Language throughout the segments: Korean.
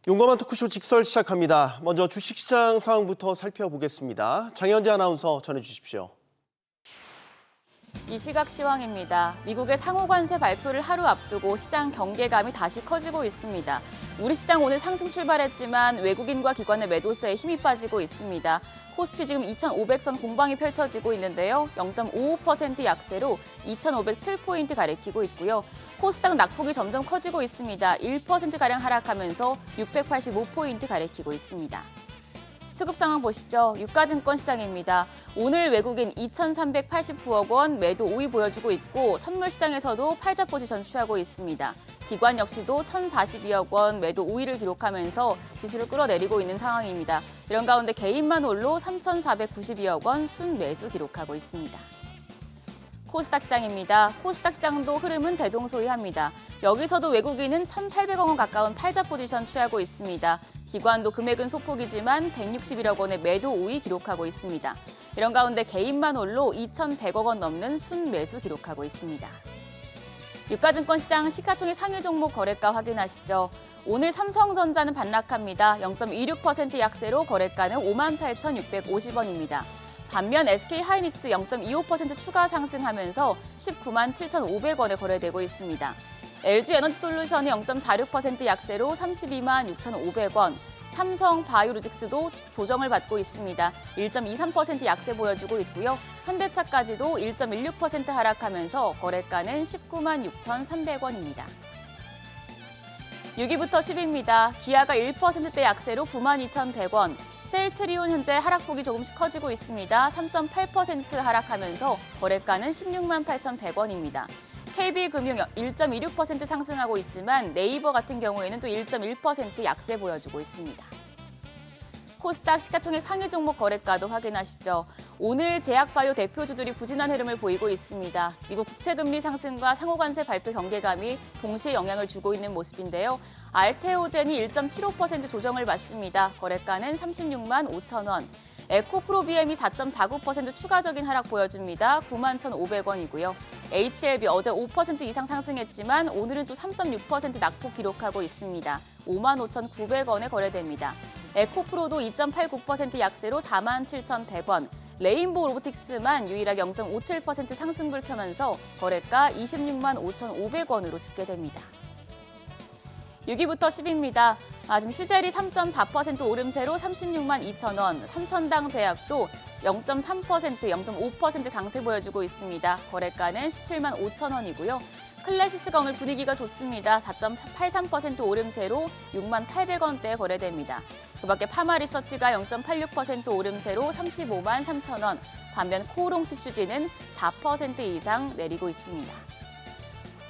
용감한 토크쇼 직설 시작합니다. 먼저 주식시장 상황부터 살펴보겠습니다. 장현재 아나운서 전해주십시오. 이 시각 시황입니다. 미국의 상호관세 발표를 하루 앞두고 시장 경계감이 다시 커지고 있습니다. 우리 시장 오늘 상승 출발했지만 외국인과 기관의 매도세에 힘이 빠지고 있습니다. 코스피 지금 2,500선 공방이 펼쳐지고 있는데요. 0.55% 약세로 2,507포인트 가리키고 있고요. 코스닥 낙폭이 점점 커지고 있습니다. 1%가량 하락하면서 685포인트 가리키고 있습니다. 수급 상황 보시죠. 유가증권 시장입니다. 오늘 외국인 2,389억 원 매도 우위 보여주고 있고 선물 시장에서도 팔자 포지션 취하고 있습니다. 기관 역시도 1,042억 원 매도 우위를 기록하면서 지수를 끌어내리고 있는 상황입니다. 이런 가운데 개인만 홀로 3,492억 원 순매수 기록하고 있습니다. 코스닥 시장입니다. 코스닥 시장도 흐름은 대동소이합니다. 여기서도 외국인은 1,800억 원 가까운 팔자 포지션 취하고 있습니다. 기관도 금액은 소폭이지만 161억 원의 매도 우위 기록하고 있습니다. 이런 가운데 개인만 홀로 2,100억 원 넘는 순매수 기록하고 있습니다. 유가증권 시장 시가총액 상위 종목 거래가 확인하시죠. 오늘 삼성전자는 반락합니다. 0.26% 약세로 거래가는 58,650원입니다. 반면 SK하이닉스 0.25% 추가 상승하면서 197만 7,500원에 거래되고 있습니다. LG에너지솔루션이 0.46% 약세로 32만 6,500원, 삼성바이오로직스도 조정을 받고 있습니다. 1.23% 약세 보여주고 있고요. 현대차까지도 1.16% 하락하면서 거래가는 19만 6,300원입니다. 6위부터 10위입니다. 기아가 1%대 약세로 9만 2,100원, 셀트리온 현재 하락폭이 조금씩 커지고 있습니다. 3.8% 하락하면서 거래가는 16만 8,100원입니다. KB금융 1.26% 상승하고 있지만 네이버 같은 경우에는 또 1.1% 약세 보여주고 있습니다. 코스닥 시가총액 상위 종목 거래가도 확인하시죠. 오늘 제약바이오 대표주들이 부진한 흐름을 보이고 있습니다. 미국 국채금리 상승과 상호관세 발표 경계감이 동시에 영향을 주고 있는 모습인데요. 알테오젠이 1.75% 조정을 받습니다. 거래가는 36만 5천 원. 에코프로비엠이 4.49% 추가적인 하락 보여줍니다. 9만 1,500원이고요. HLB 어제 5% 이상 상승했지만 오늘은 또 3.6% 낙폭 기록하고 있습니다. 5만 5,900원에 거래됩니다. 에코프로도 2.89% 약세로 4만 7,100원. 레인보우 로보틱스만 유일하게 0.57% 상승불 켜면서 거래가 26만 5,500원으로 집계됩니다. 6위부터 10위입니다. 지금 휴젤이 3.4% 오름세로 36만 2천 원, 삼천당 제약도 0.3%, 0.5% 강세 보여주고 있습니다. 거래가는 17만 5천 원이고요. 클래시스가 오늘 분위기가 좋습니다. 4.83% 오름세로 6만 800원대에 거래됩니다. 그밖에 파마리서치가 0.86% 오름세로 35만 3천 원, 반면 코오롱티슈지는 4% 이상 내리고 있습니다.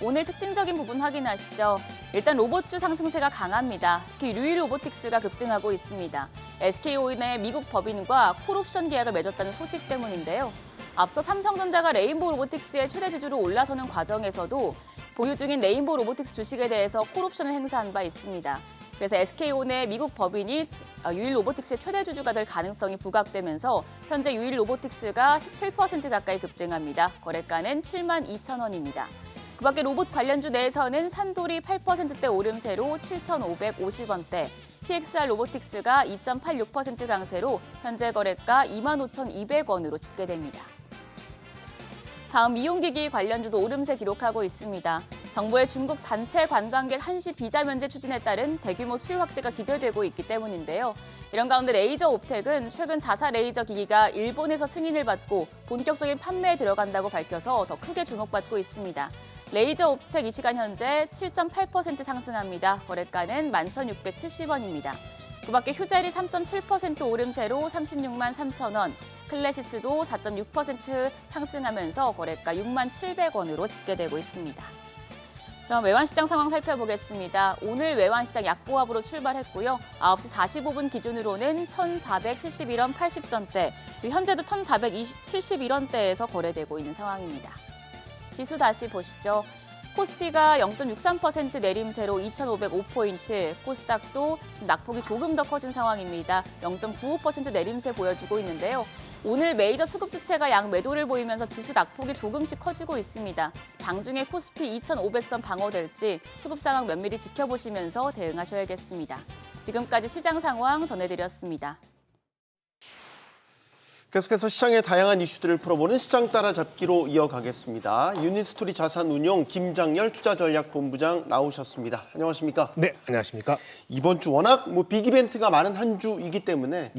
오늘 특징적인 부분 확인하시죠. 일단 로봇주 상승세가 강합니다. 특히 류일로보틱스가 급등하고 있습니다. SK오인의 미국 법인과 콜옵션 계약을 맺었다는 소식 때문인데요. 앞서 삼성전자가 레인보우 로보틱스의 최대 주주로 올라서는 과정에서도 보유 중인 레인보우 로보틱스 주식에 대해서 콜옵션을 행사한 바 있습니다. 그래서 SK온의 미국 법인이 유일로보틱스의 최대 주주가 될 가능성이 부각되면서 현재 유일로보틱스가 17% 가까이 급등합니다. 거래가는 7만 2천 원입니다. 그밖에 로봇 관련주 내에서는 산돌이 8%대 오름세로 7,550원대, CXR 로보틱스가 2.86% 강세로 현재 거래가 25,200원으로 집계됩니다. 다음 이용기기 관련주도 오름세 기록하고 있습니다. 정부의 중국 단체 관광객 한시 비자 면제 추진에 따른 대규모 수요 확대가 기대되고 있기 때문인데요. 이런 가운데 레이저 옵텍은 최근 자사 레이저 기기가 일본에서 승인을 받고 본격적인 판매에 들어간다고 밝혀서 더 크게 주목받고 있습니다. 레이저 옵텍 이 시간 현재 7.8% 상승합니다. 거래가는 11,670원입니다. 그밖에 휴젤이 3.7% 오름세로 36만 3천 원, 클래시스도 4.6% 상승하면서 거래가 6만 700원으로 집계되고 있습니다. 그럼 외환시장 상황 살펴보겠습니다. 오늘 외환시장 약보합으로 출발했고요. 9시 45분 기준으로는 1,471원 80전대, 그리고 현재도 1,471원대에서 거래되고 있는 상황입니다. 지수 다시 보시죠. 코스피가 0.63% 내림세로 2,505포인트, 코스닥도 지금 낙폭이 조금 더 커진 상황입니다. 0.95% 내림세 보여주고 있는데요. 오늘 메이저 수급 주체가 양 매도를 보이면서 지수 낙폭이 조금씩 커지고 있습니다. 장중에 코스피 2,500선 방어될지 수급 상황 면밀히 지켜보시면서 대응하셔야겠습니다. 지금까지 시장 상황 전해드렸습니다. 계속해서 시장의 다양한 이슈들을 풀어보는 시장 따라잡기로 이어가겠습니다. 유니스토리 자산운용 김장열 투자전략본부장 나오셨습니다. 안녕하십니까? 네, 안녕하십니까? 이번 주 워낙 빅 이벤트가 많은 한 주이기 때문에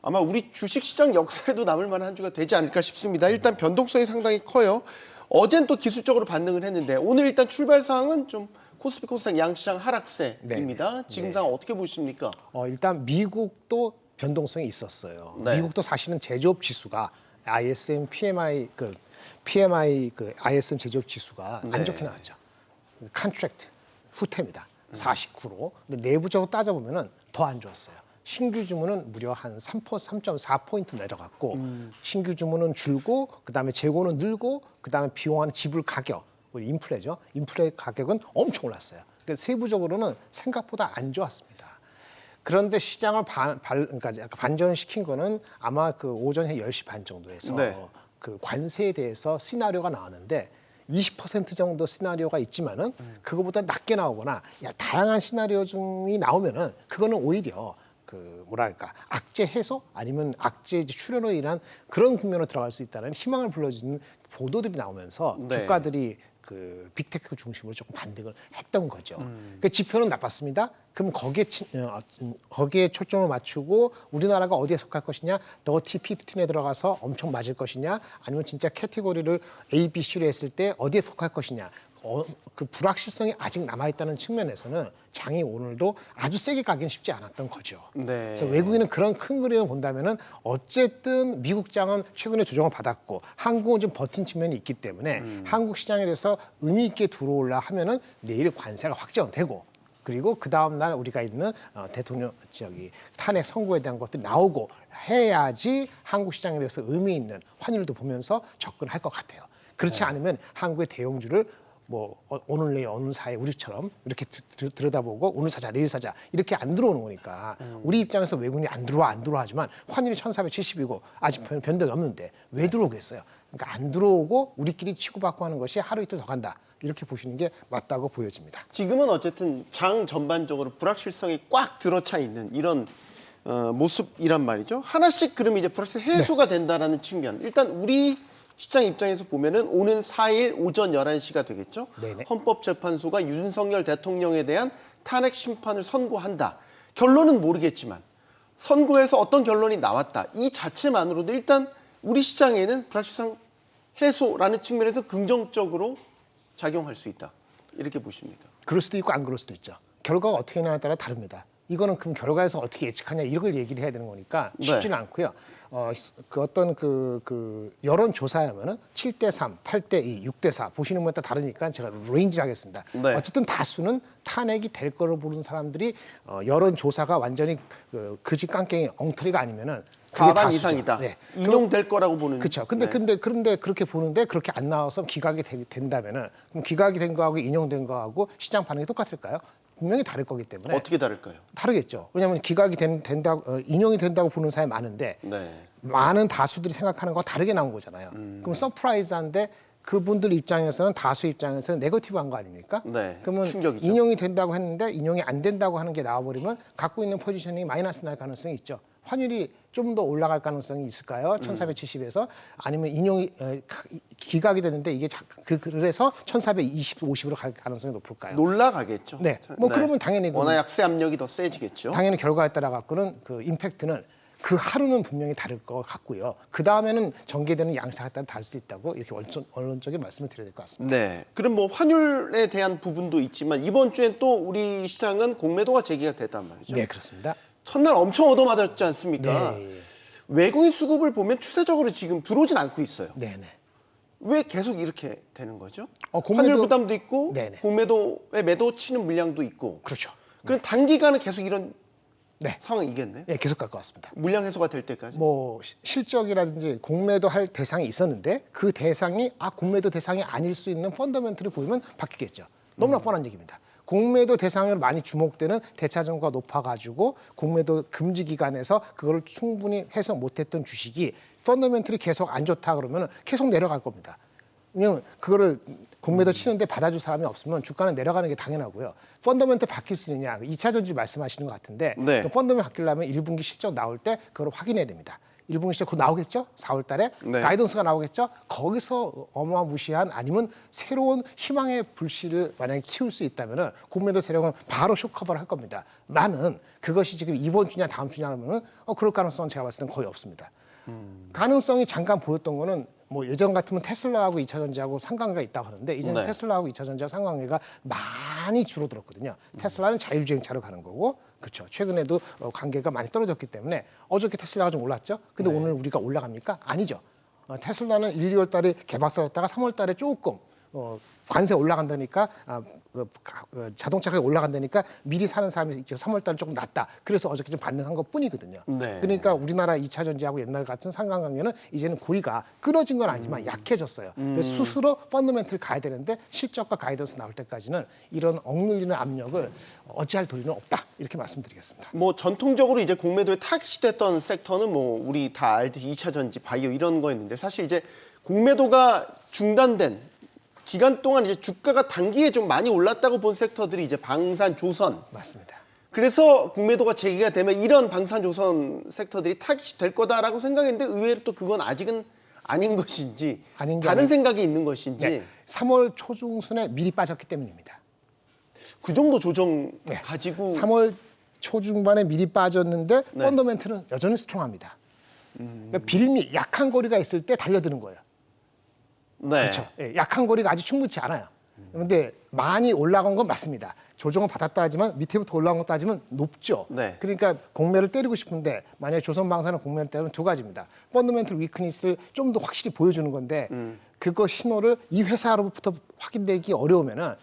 아마 우리 주식시장 역사에도 남을 만한 한 주가 되지 않을까 싶습니다. 일단 변동성이 상당히 커요. 어젠 또 기술적으로 반등을 했는데 오늘 일단 출발 사항은 좀 코스피 코스닥 양시장 하락세입니다. 지금 상황 어떻게 보십니까? 일단 미국도 변동성이 있었어요. 네. 미국도 사실은 제조업 지수가 ISM PMI ISM 제조업 지수가 안 좋게 나왔죠. 컨트랙트 후퇴입니다. 49로. 근데 내부적으로 따져보면은 더 안 좋았어요. 신규 주문은 무려 한 3.4포인트 내려갔고 신규 주문은 줄고 그다음에 재고는 늘고 그다음에 비용하는 지불 가격, 우리 인플레죠. 인플레 가격은 엄청 올랐어요. 그러니까 세부적으로는 생각보다 안 좋았습니다. 그런데 시장을 그러니까 약간 반전을 시킨 거는 아마 그 오전 10시 반 정도에서 그 관세에 대해서 시나리오가 나왔는데 20% 정도 시나리오가 있지만은 그거보다 낮게 나오거나 다양한 시나리오 중이 나오면은 그거는 오히려 그 뭐랄까 악재 해소 아니면 악재 출현으로 인한 그런 국면으로 들어갈 수 있다는 희망을 불러주는 보도들이 나오면서 주가들이 그 빅테크 중심으로 조금 반등을 했던 거죠. 그 지표는 나빴습니다. 그럼 거기에 초점을 맞추고 우리나라가 어디에 속할 것이냐, 너티 15에 들어가서 엄청 맞을 것이냐, 아니면 진짜 캐테고리를 A, B, C로 했을 때 어디에 속할 것이냐. 그 불확실성이 아직 남아있다는 측면에서는 장이 오늘도 아주 세게 가긴 쉽지 않았던 거죠. 그래서 외국인은 그런 큰 그림을 본다면은 어쨌든 미국 장은 최근에 조정을 받았고 한국은 좀 버틴 측면이 있기 때문에 한국 시장에 대해서 의미 있게 들어올라 하면은 내일 관세가 확정되고 그리고 그 다음 날 우리가 있는 대통령 탄핵 선고에 대한 것들이 나오고 해야지 한국 시장에 대해서 의미 있는 환율도 보면서 접근할 것 같아요. 그렇지 않으면 한국의 대형주를 오늘 내일 어느 사이 우리처럼 이렇게 들여다보고 오늘 사자 내일 사자 이렇게 안 들어오는 거니까 우리 입장에서 외국인이 안 들어와 하지만 환율이 1470이고 아직 변동이 없는데 왜 들어오겠어요? 그러니까 안 들어오고 우리끼리 치고받고 하는 것이 하루 이틀 더 간다 이렇게 보시는 게 맞다고 보여집니다. 지금은 어쨌든 장 전반적으로 불확실성이 꽉 들어차 있는 이런 모습이란 말이죠. 하나씩 그러면 이제 불확실 해소가 된다라는 측면. 일단 우리 시장 입장에서 보면은 오는 4일 오전 11시가 되겠죠. 헌법재판소가 윤석열 대통령에 대한 탄핵 심판을 선고한다. 결론은 모르겠지만 선고해서 어떤 결론이 나왔다. 이 자체만으로도 일단 우리 시장에는 불확실성 해소라는 측면에서 긍정적으로 작용할 수 있다. 이렇게 보십니까? 그럴 수도 있고 안 그럴 수도 있죠. 결과가 어떻게 나냐에 따라 다릅니다. 이거는 그럼 결과에서 어떻게 예측하냐 이걸 얘기를 해야 되는 거니까 쉽지는 않고요. 그 어떤 그 여론 조사하면은 7대3, 8대2, 6대4 보시는 분에 따라 다르니까 제가 레인지를 하겠습니다. 어쨌든 다수는 탄핵이 될 거로 보는 사람들이 여론 조사가 완전히 그지 깡깽이 엉터리가 아니면은 과반 이상이다. 인용될 거라고 보는. 그렇죠. 그런데 그렇게 보는데 그렇게 안 나와서 기각이 된다면은 그럼 기각이 된 거하고 인용된 거하고 시장 반응이 똑같을까요? 분명히 다를 거기 때문에. 어떻게 다를까요? 다르겠죠. 왜냐하면 기각이 된다고 인용이 된다고 보는 사람이 많은데 많은 다수들이 생각하는 거와 다르게 나온 거잖아요. 그럼 서프라이즈한데 그분들 입장에서는 다수 입장에서는 네거티브한 거 아닙니까? 그러면 충격이죠. 인용이 된다고 했는데 인용이 안 된다고 하는 게 나와버리면 갖고 있는 포지셔닝이 마이너스 날 가능성이 있죠. 환율이 좀 더 올라갈 가능성이 있을까요? 1470에서 아니면 인용이 기각이 되는데 이게 그래서 1420, 50으로 갈 가능성이 높을까요? 놀라가겠죠. 그러면 당연히 워낙 약세 압력이 더 세지겠죠. 당연히 결과에 따라 갖고는 그 임팩트는 그 하루는 분명히 다를 것 같고요. 그 다음에는 전개되는 양상에 따라 다를 수 있다고 이렇게 원론적인 말씀을 드려야 될 것 같습니다. 그럼 환율에 대한 부분도 있지만 이번 주엔 또 우리 시장은 공매도가 제기가 됐단 말이죠. 네, 그렇습니다. 첫날 엄청 얻어맞았지 않습니까? 외국인 수급을 보면 추세적으로 지금 들어오진 않고 있어요. 왜 계속 이렇게 되는 거죠? 환율 부담도 있고 공매도에 매도 치는 물량도 있고. 그렇죠. 그럼 단기간은 계속 이런 상황이겠네. 계속 갈 것 같습니다. 물량 해소가 될 때까지. 실적이라든지 공매도 할 대상이 있었는데 그 대상이 공매도 대상이 아닐 수 있는 펀더멘트를 보이면 바뀌겠죠. 너무나 뻔한 얘기입니다. 공매도 대상으로 많이 주목되는 대차증가 높아가지고 공매도 금지 기간에서 그걸 충분히 해석 못했던 주식이 펀더멘털이 계속 안 좋다 그러면 계속 내려갈 겁니다. 왜냐면 그거를 공매도 치는데 받아줄 사람이 없으면 주가는 내려가는 게 당연하고요. 펀더멘트 바뀔 수 있느냐, 2차 전지 말씀하시는 것 같은데 네. 그 펀더멘트 바뀌려면 1분기 실적 나올 때 그걸 확인해야 됩니다. 1분기 실적 곧 나오겠죠? 4월 달에 네. 가이던스가 나오겠죠? 거기서 어마무시한 아니면 새로운 희망의 불씨를 만약에 키울 수 있다면은 공매도 세력은 바로 쇼커버를 할 겁니다. 나는 그것이 지금 이번 주냐 다음 주냐 하면은 그럴 가능성은 제가 봤을 때는 거의 없습니다. 가능성이 잠깐 보였던 거는 뭐 예전 같으면 테슬라하고 2차 전지하고 상관계가 있다고 하는데 이제는 네. 테슬라하고 2차 전지하고 상관계가 많이 줄어들었거든요. 테슬라는 자율주행차로 가는 거고, 그렇죠. 최근에도 관계가 많이 떨어졌기 때문에 어저께 테슬라가 좀 올랐죠. 근데 오늘 우리가 올라갑니까? 아니죠. 테슬라는 1, 2월 달에 개박살났다가 3월 달에 조금 관세 올라간다니까 자동차가 올라간다니까 미리 사는 사람이 있죠. 3월 달에 조금 낮다. 그래서 어저께 좀 반등한 것뿐이거든요. 네. 그러니까 우리나라 2차 전지하고 옛날 같은 상관관계는 이제는 고리가 끊어진 건 아니지만 약해졌어요. 그래서 스스로 펀더멘트를 가야 되는데 실적과 가이던스 나올 때까지는 이런 억눌리는 압력을 어찌할 도리는 없다. 이렇게 말씀드리겠습니다. 뭐 전통적으로 이제 공매도에 타깃이 됐던 섹터는 뭐 우리 다 알듯이 2차 전지, 바이오 이런 거였는데 사실 이제 공매도가 중단된 기간 동안 이제 주가가 단기에 좀 많이 올랐다고 본 섹터들이 이제 방산, 조선. 맞습니다. 그래서 공매도가 재개가 되면 이런 방산, 조선 섹터들이 타깃이 될 거다라고 생각했는데 의외로 또 그건 아직은 아닌 것인지 아닌 게 다른 아니- 생각이 있는 것인지 네, 3월 초중순에 미리 빠졌기 때문입니다. 그 정도 조정 네. 가지고 3월 초중반에 미리 빠졌는데 네. 펀더멘트는 여전히 스트롱합니다. 그러니까 빌미 약한 고리가 있을 때 달려드는 거예요. 네. 그렇죠. 예, 약한 고리가 아직 충분치 않아요. 그런데 많이 올라간 건 맞습니다. 조정을 받았다 하지만 밑에부터 올라온 것 따지면 높죠. 네. 그러니까 공매를 때리고 싶은데 만약에 조선방사는 공매를 때리면 두 가지입니다. 펀더멘털 위크니스를 좀 더 확실히 보여주는 건데 그거 신호를 이 회사로부터 확인되기 어려우면은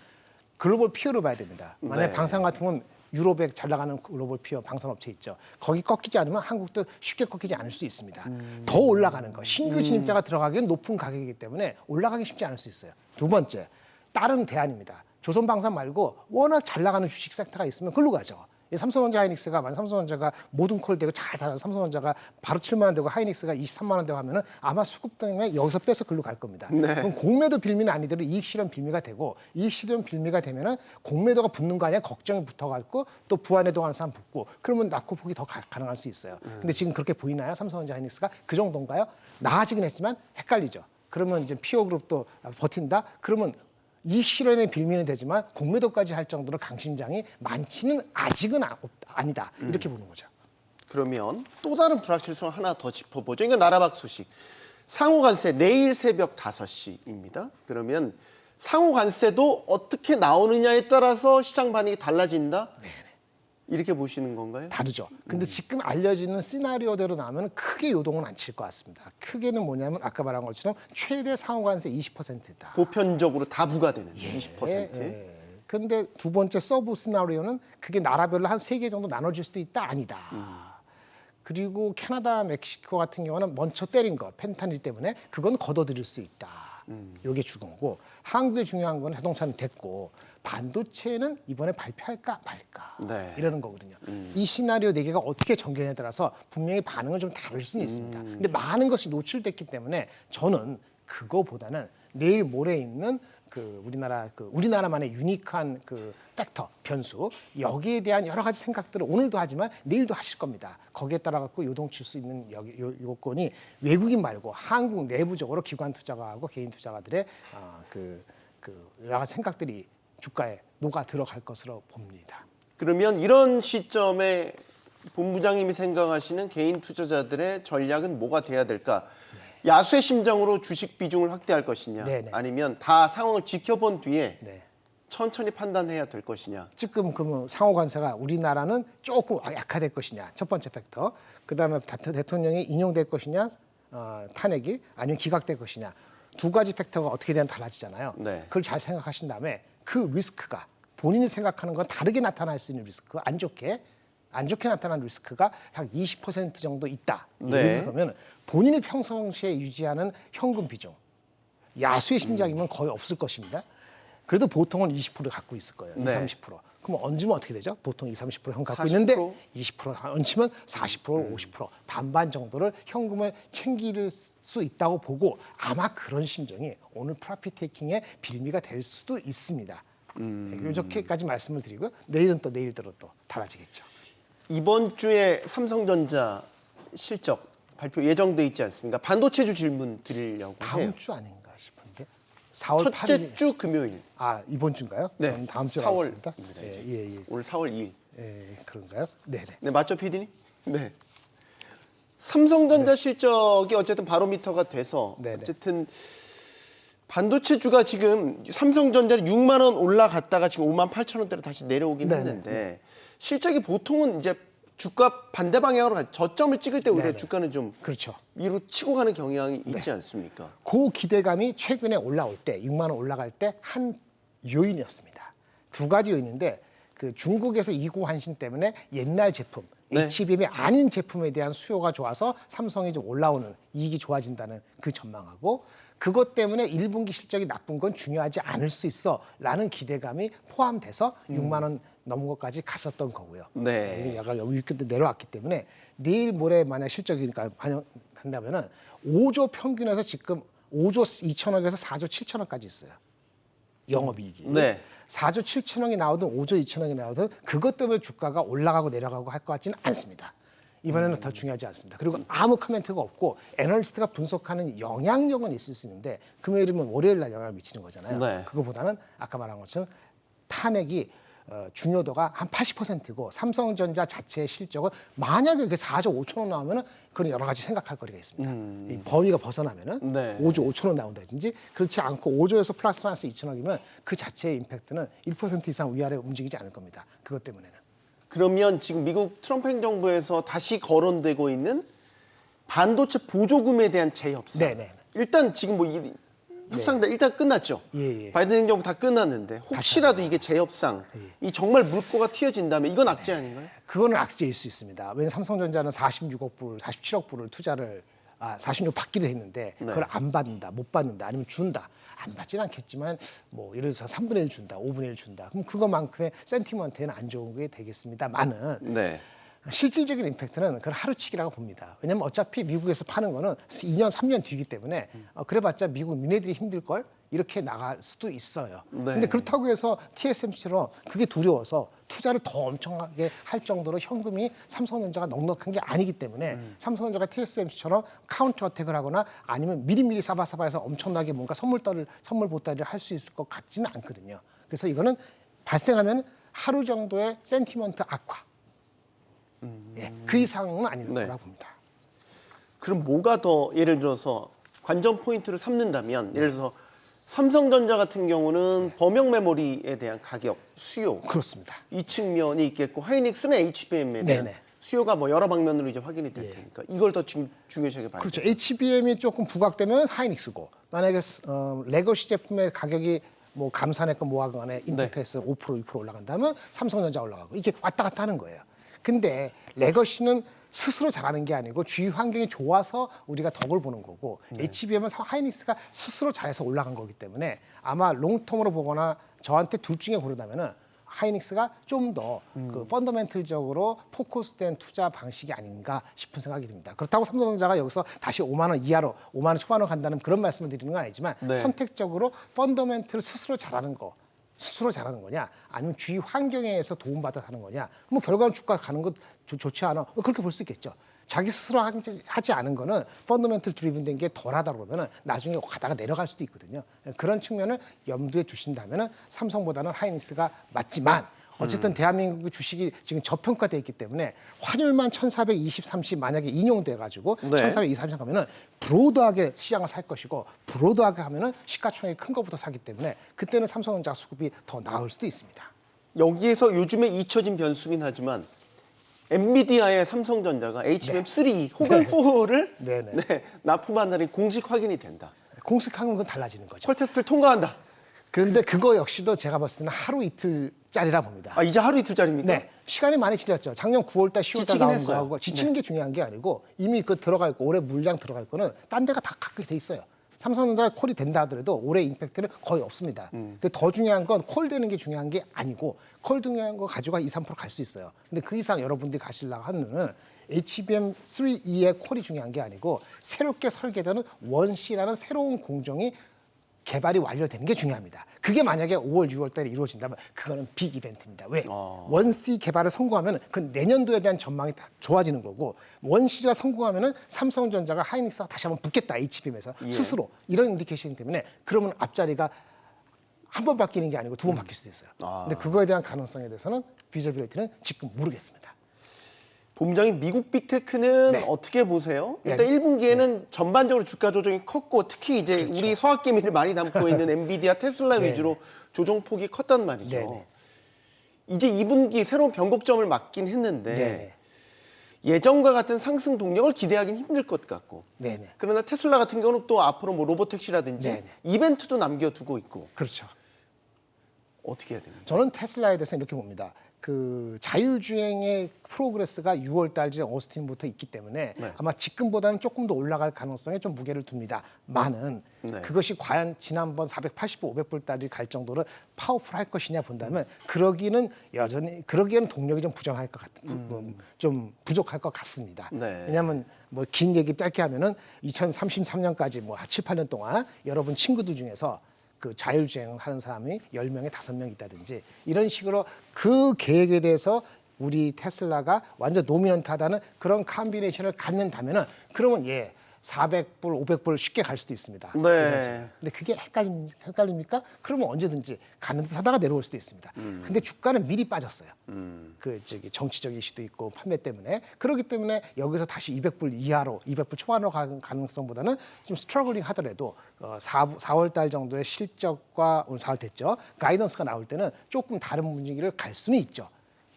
글로벌 피어를 봐야 됩니다. 만약에 네. 방산 같으면 유럽에 잘 나가는 글로벌 피어 방산업체 있죠. 거기 꺾이지 않으면 한국도 쉽게 꺾이지 않을 수 있습니다. 더 올라가는 거. 신규 진입자가 들어가기엔 높은 가격이기 때문에 올라가기 쉽지 않을 수 있어요. 두 번째, 다른 대안입니다. 조선방산 말고 워낙 잘 나가는 주식 섹터가 있으면 글로 가죠. 이 삼성전자 하이닉스가 만 삼성전자가 모든 콜 되고 잘 달아서 삼성전자가 바로 7만 원 되고 하이닉스가 23만 원 되고 하면은 아마 수급 때문에 여기서 빼서 글로 갈 겁니다. 네. 그럼 공매도 빌미는 아니더라도 이익 실현 빌미가 되고 이익 실현 빌미가 되면은 공매도가 붙는 거 아니야 걱정이 붙어갖고 또 부안해도 하는 사람 붙고 그러면 낙후 폭이 더 가능할 수 있어요. 근데 지금 그렇게 보이나요? 삼성전자 하이닉스가 그 정도인가요? 나아지긴 했지만 헷갈리죠. 그러면 이제 피어 그룹도 버틴다? 그러면 이익 실현의 빌미는 되지만 공매도까지 할 정도로 강심장이 많지는 아직은 아니다. 이렇게 보는 거죠. 그러면 또 다른 불확실성 하나 더 짚어보죠. 이건 나라박 소식. 상호관세 내일 새벽 5시입니다. 그러면 상호관세도 어떻게 나오느냐에 따라서 시장 반응이 달라진다? 이렇게 보시는 건가요? 다르죠. 근데 지금 알려지는 시나리오대로 나오면 크게 요동은 안 칠 것 같습니다. 크게는 뭐냐면 아까 말한 것처럼 최대 상호관세 20%다. 보편적으로 다 부과되는 20%. 근데 두 번째 서브 시나리오는 그게 나라별로 한 3개 정도 나눠질 수도 있다. 아니다. 그리고 캐나다, 멕시코 같은 경우는 먼저 때린 거 펜타닐 때문에 그건 걷어들일 수 있다. 이게 죽은 거고 한국의 중요한 건 자동차는 됐고 반도체는 이번에 발표할까 말까 네. 이러는 거거든요. 이 시나리오 4개가 어떻게 전개에 따라서 분명히 반응은 좀 다를 수는 있습니다. 근데 많은 것이 노출됐기 때문에 저는 그거보다는 내일 모레 있는 그 우리나라만의 유니크한 그 팩터 변수 여기에 대한 여러 가지 생각들을 오늘도 하지만 내일도 하실 겁니다. 거기에 따라 갖고 요동칠 수 있는 요건이 외국인 말고 한국 내부적으로 기관 투자가하고 개인 투자가들의 여러 가지 생각들이 주가에 녹아 들어갈 것으로 봅니다. 그러면 이런 시점에 본부장님이 생각하시는 개인 투자자들의 전략은 뭐가 돼야 될까? 야수의 심정으로 주식 비중을 확대할 것이냐, 네네. 아니면 다 상황을 지켜본 뒤에 네. 천천히 판단해야 될 것이냐. 지금 그러면 상호 관세가 우리나라는 조금 약화될 것이냐 첫 번째 팩터. 그다음에 대통령이 인용될 것이냐 탄핵이 아니면 기각될 것이냐 두 가지 팩터가 어떻게 되면 달라지잖아요. 네. 그걸 잘 생각하신 다음에 그 리스크가 본인이 생각하는 건 다르게 나타날 수 있는 리스크 안 좋게 나타난 리스크가 한 20% 정도 있다. 네. 예를 들면 본인이 평상시에 유지하는 현금 비중 야수의 심장이면 거의 없을 것입니다. 그래도 보통은 20% 갖고 있을 거예요. 네. 20, 30%. 그럼 얹으면 어떻게 되죠? 보통 20, 30% 현금 갖고 40%? 있는데 20% 얹히면 40%, 50% 반반 정도를 현금을 챙길 수 있다고 보고 아마 그런 심정이 오늘 프로핏 테이킹의 빌미가 될 수도 있습니다. 이렇게까지 말씀을 드리고요. 내일은 또 내일대로 또 달라지겠죠. 이번 주에 삼성전자 실적 발표 예정돼 있지 않습니까? 반도체주 질문 드리려고 다음 해요. 주 아닌가 싶은데 4월 8일 첫째 주 금요일. 이번 주인가요? 네. 저는 다음 주에 4월 나왔습니다. 입니다, 예, 이제. 예, 오늘 4월 2일. 그런가요? 네네. 네, 맞죠, PD님? 네. 삼성전자 실적이 어쨌든 바로미터가 돼서 네네. 어쨌든 반도체주가 지금 삼성전자는 6만 원 올라갔다가 지금 5만 8천 원대로 다시 내려오긴 네네. 했는데 실적이 보통은 이제 주가 반대 방향으로 저점을 찍을 때 오히려 네네. 주가는 좀 그렇죠. 위로 치고 가는 경향이 있지 않습니까? 그 기대감이 최근에 올라올 때 6만 원 올라갈 때 한 요인이었습니다. 두 가지 요인인데 그 중국에서 이구 환신 때문에 옛날 제품 네. HBM이 아닌 제품에 대한 수요가 좋아서 삼성이 좀 올라오는 이익이 좋아진다는 그 전망하고 그것 때문에 1분기 실적이 나쁜 건 중요하지 않을 수 있어라는 기대감이 포함돼서 6만 원 넘은 것까지 갔었던 거고요. 네. 이게 약간 여기 끝에 내려왔기 때문에 내일 모레 만약 실적이 반영한다면은 5조 평균에서 지금 5조 2천억에서 4조 7천억까지 있어요. 영업이익이. 네. 4조 7천억이 나오든 5조 2천억이 나오든 그것 때문에 주가가 올라가고 내려가고 할 것 같지는 않습니다. 이번에는 더 중요하지 않습니다. 그리고 아무 코멘트가 없고 애널리스트가 분석하는 영향력은 있을 수 있는데 금요일이면 월요일 날 영향을 미치는 거잖아요. 네. 그거보다는 아까 말한 것처럼 탄핵이 중요도가 한 80%고 삼성전자 자체의 실적은 만약에 그 4조 5천 원 나오면은 그건 여러 가지 생각할 거리가 있습니다. 이 범위가 벗어나면은 네. 5조 5천 원 나온다든지 그렇지 않고 5조에서 플러스 마이너스 2천억이면 그 자체의 임팩트는 1% 이상 위아래 움직이지 않을 겁니다. 그것 때문에는. 그러면 지금 미국 트럼프 행정부에서 다시 거론되고 있는 반도체 보조금에 대한 재협상. 네네. 일단 지금 뭐 협상 다 일단 끝났죠. 예. 바이든 행정부 다 끝났는데 혹시라도 이게 재협상 이 정말 물꼬가 튀어진다면 이건 악재 아닌가요? 그거는 악재일 수 있습니다. 왜냐하면 삼성전자는 46억 불, 47억 불을 투자를 46억 받기도 했는데 그걸 안 받는다, 못 받는다, 아니면 준다. 안 받지는 않겠지만 뭐 예를 들어서 3분의 1 준다, 5분의 1 준다. 그럼 그것만큼의 센티먼트에는 안 좋은 게 되겠습니다만은 네. 실질적인 임팩트는 그걸 하루치기라고 봅니다. 왜냐하면 어차피 미국에서 파는 거는 2년, 3년 뒤이기 때문에 그래봤자 미국 니네들이 힘들걸 이렇게 나갈 수도 있어요. 네. 근데 그렇다고 해서 TSMC처럼 그게 두려워서 투자를 더 엄청나게 할 정도로 현금이 삼성전자가 넉넉한 게 아니기 때문에 삼성전자가 TSMC처럼 카운터 어택을 하거나 아니면 미리미리 사바사바해서 엄청나게 뭔가 선물 보따리를 할 수 있을 것 같지는 않거든요. 그래서 이거는 발생하면 하루 정도의 센티먼트 악화. 예, 그 이상은 아닐 네. 거라고 봅니다. 그럼 뭐가 더 예를 들어서 관전 포인트를 삼는다면 예를 들어서 삼성전자 같은 경우는 범용 메모리에 대한 가격, 수요 그렇습니다. 이 측면이 있겠고 하이닉스는 HBM에 대한 네네. 수요가 뭐 여러 방면으로 이제 확인이 될 테니까 이걸 더 지금 중요시하게 봐야 그렇죠. 돼요. HBM이 조금 부각되면 하이닉스고 만약에 레거시 제품의 가격이 뭐 감산했건 뭐하건에 임팩트에서 5% 6% 올라간다면 삼성전자 올라가고 이게 왔다 갔다 하는 거예요. 근데 레거시는 스스로 잘하는 게 아니고 주위 환경이 좋아서 우리가 덕을 보는 거고 HBM은 하이닉스가 스스로 잘해서 올라간 거기 때문에 아마 롱텀으로 보거나 저한테 둘 중에 고르다면은 하이닉스가 좀 더 그 펀더멘털적으로 포커스된 투자 방식이 아닌가 싶은 생각이 듭니다. 그렇다고 삼성전자가 여기서 다시 5만 원 이하로 5만 원 초반으로 간다는 그런 말씀을 드리는 건 아니지만 네. 선택적으로 펀더멘털 스스로 잘하는 거냐 아니면 주위 환경에 의해서 도움받아 하는 거냐 뭐 결과는 주가 가는 것 좋지 않아 그렇게 볼 수 있겠죠. 자기 스스로 하지 않은 거는 펀더멘털 드리븐 된 게 덜하다 그러면은 나중에 가다가 내려갈 수도 있거든요. 그런 측면을 염두에 두신다면은 삼성보다는 하이닉스가 맞지만 어쨌든 대한민국 주식이 지금 저평가돼 있기 때문에 환율만 1,420, 만약에 인용돼 가지고 네. 1,420 가면은 브로드하게 시장을 살 것이고 브로드하게 하면은 시가총액이 큰 것부터 사기 때문에 그때는 삼성전자 수급이 더 나을 수도 있습니다. 여기에서 요즘에 잊혀진 변수긴 하지만 엔비디아의 삼성전자가 HBM3 혹은 4를 네네. 네, 납품한다는 공식 확인이 된다. 공식하는 건 달라지는 거죠. 퀄 테스트를 통과한다. 그런데 그거 역시도 제가 봤을 때는 하루 이틀짜리라 봅니다. 아 이제 하루 이틀짜리입니까? 네, 시간이 많이 지났죠. 작년 9월달, 10월달 지치긴 나온 했어요. 거하고 지치는 게 중요한 게 아니고 이미 그 들어갈 거 올해 물량 들어갈 거는 딴 데가 다 갖게 돼 있어요. 삼성전자가 콜이 된다 하더라도 올해 임팩트는 거의 없습니다. 근데 더 중요한 건 콜 되는 게 중요한 게 아니고 콜 중요한 거 가져가 2, 3% 갈 수 있어요. 근데 그 이상 여러분들이 가시려고 하면은 HBM3E의 콜이 중요한 게 아니고 새롭게 설계되는 원C라는 새로운 공정이 개발이 완료되는 게 중요합니다. 그게 만약에 5월, 6월 달에 이루어진다면 그거는 빅 이벤트입니다. 왜? 원C 개발을 성공하면 그 내년도에 대한 전망이 다 좋아지는 거고 원C가 성공하면은 삼성전자가 하이닉스가 다시 한번 붙겠다 HBM에서 스스로 이런 인디케이션 때문에 그러면 앞자리가 한 번 바뀌는 게 아니고 두 번 바뀔 수도 있어요. 근데 그거에 대한 가능성에 대해서는 비저빌리티는 지금 모르겠습니다. 본부장님 미국 빅테크는 네. 어떻게 보세요? 네. 일단 1분기에는 전반적으로 주가 조정이 컸고 특히 이제 그렇죠. 우리 서학개미를 많이 담고 있는 엔비디아, 테슬라 네. 위주로 조정폭이 컸단 말이죠. 네. 이제 2분기 새로운 변곡점을 맞긴 했는데 네. 예전과 같은 상승 동력을 기대하기는 힘들 것 같고 네네. 그러나 테슬라 같은 경우는 또 앞으로 뭐 로보택시라든지 네네. 이벤트도 남겨두고 있고 그렇죠. 어떻게 해야 됩니까? 저는 테슬라에 대해서 이렇게 봅니다. 그 자율주행의 프로그레스가 6월 달에 오스틴부터 있기 때문에 네. 아마 지금보다는 조금 더 올라갈 가능성에 좀 무게를 둡니다. 많은 네. 그것이 과연 지난번 480불, 500불까지 갈 정도로 파워풀할 것이냐 본다면 그러기에는 동력이 좀 부족할 것 좀 부족할 것 같습니다. 네. 왜냐하면 뭐 긴 얘기 짧게 하면은 2033년까지 뭐 7, 8년 동안 여러분 친구들 중에서 그 자율주행을 하는 사람이 10명에 5명 있다든지 이런 식으로 그 계획에 대해서 우리 테슬라가 완전 노미넌트하다는 그런 콤비네이션을 갖는다면은 그러면 400불, 500불 쉽게 갈 수도 있습니다. 네. 근데 그게 헷갈립니까? 그러면 언제든지 가는 듯 하다가 내려올 수도 있습니다. 근데 주가는 미리 빠졌어요. 그 정치적 이슈도 있고 판매 때문에 그렇기 때문에 여기서 다시 200불 이하로 200불 초반으로 가는 가능성보다는 좀 스트러글링 하더라도 4월 달 정도의 실적과 오늘 4월 됐죠. 가이던스가 나올 때는 조금 다른 분위기를 갈 수는 있죠.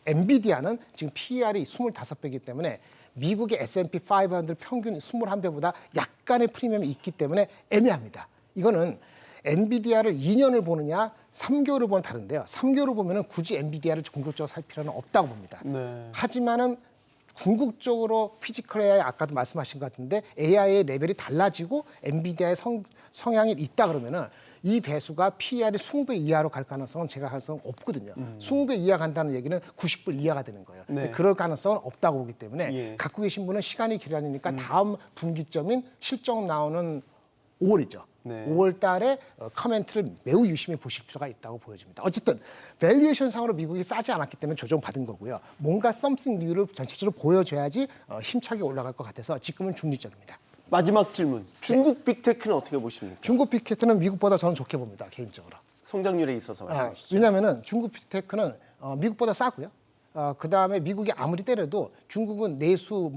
엔비디아는 지금 PER이 25배이기 때문에 미국의 S&P 500 평균 21배보다 약간의 프리미엄이 있기 때문에 애매합니다. 이거는 엔비디아를 2년을 보느냐 3개월을 보는 다른데요. 3개월을 보면은 굳이 엔비디아를 궁극적으로 살 필요는 없다고 봅니다. 네. 하지만은 궁극적으로 피지컬 AI 아까도 말씀하신 것 같은데 AI의 레벨이 달라지고 엔비디아의 성향이 있다 그러면은 이 배수가 PER이 20배 이하로 갈 가능성은 제가 가능성은 없거든요. 20배 이하 간다는 얘기는 90불 이하가 되는 거예요. 네. 그럴 가능성은 없다고 보기 때문에 예. 갖고 계신 분은 시간이 길어지니까 다음 분기점인 실적 나오는 5월이죠. 네. 5월 달에 커멘트를 매우 유심히 보실 필요가 있다고 보여집니다. 어쨌든 밸류에이션 상으로 미국이 싸지 않았기 때문에 조정받은 거고요. 뭔가 썸씽 뉴를 전체적으로 보여줘야지 힘차게 올라갈 것 같아서 지금은 중립적입니다. 마지막 질문. 중국 빅테크는 어떻게 보십니까? 중국 빅테크는 미국보다 저는 좋게 봅니다. 개인적으로. 성장률에 있어서 말씀하시죠. 왜냐하면 중국 빅테크는 미국보다 싸고요. 그 다음에 미국이 아무리 때려도 중국은 내수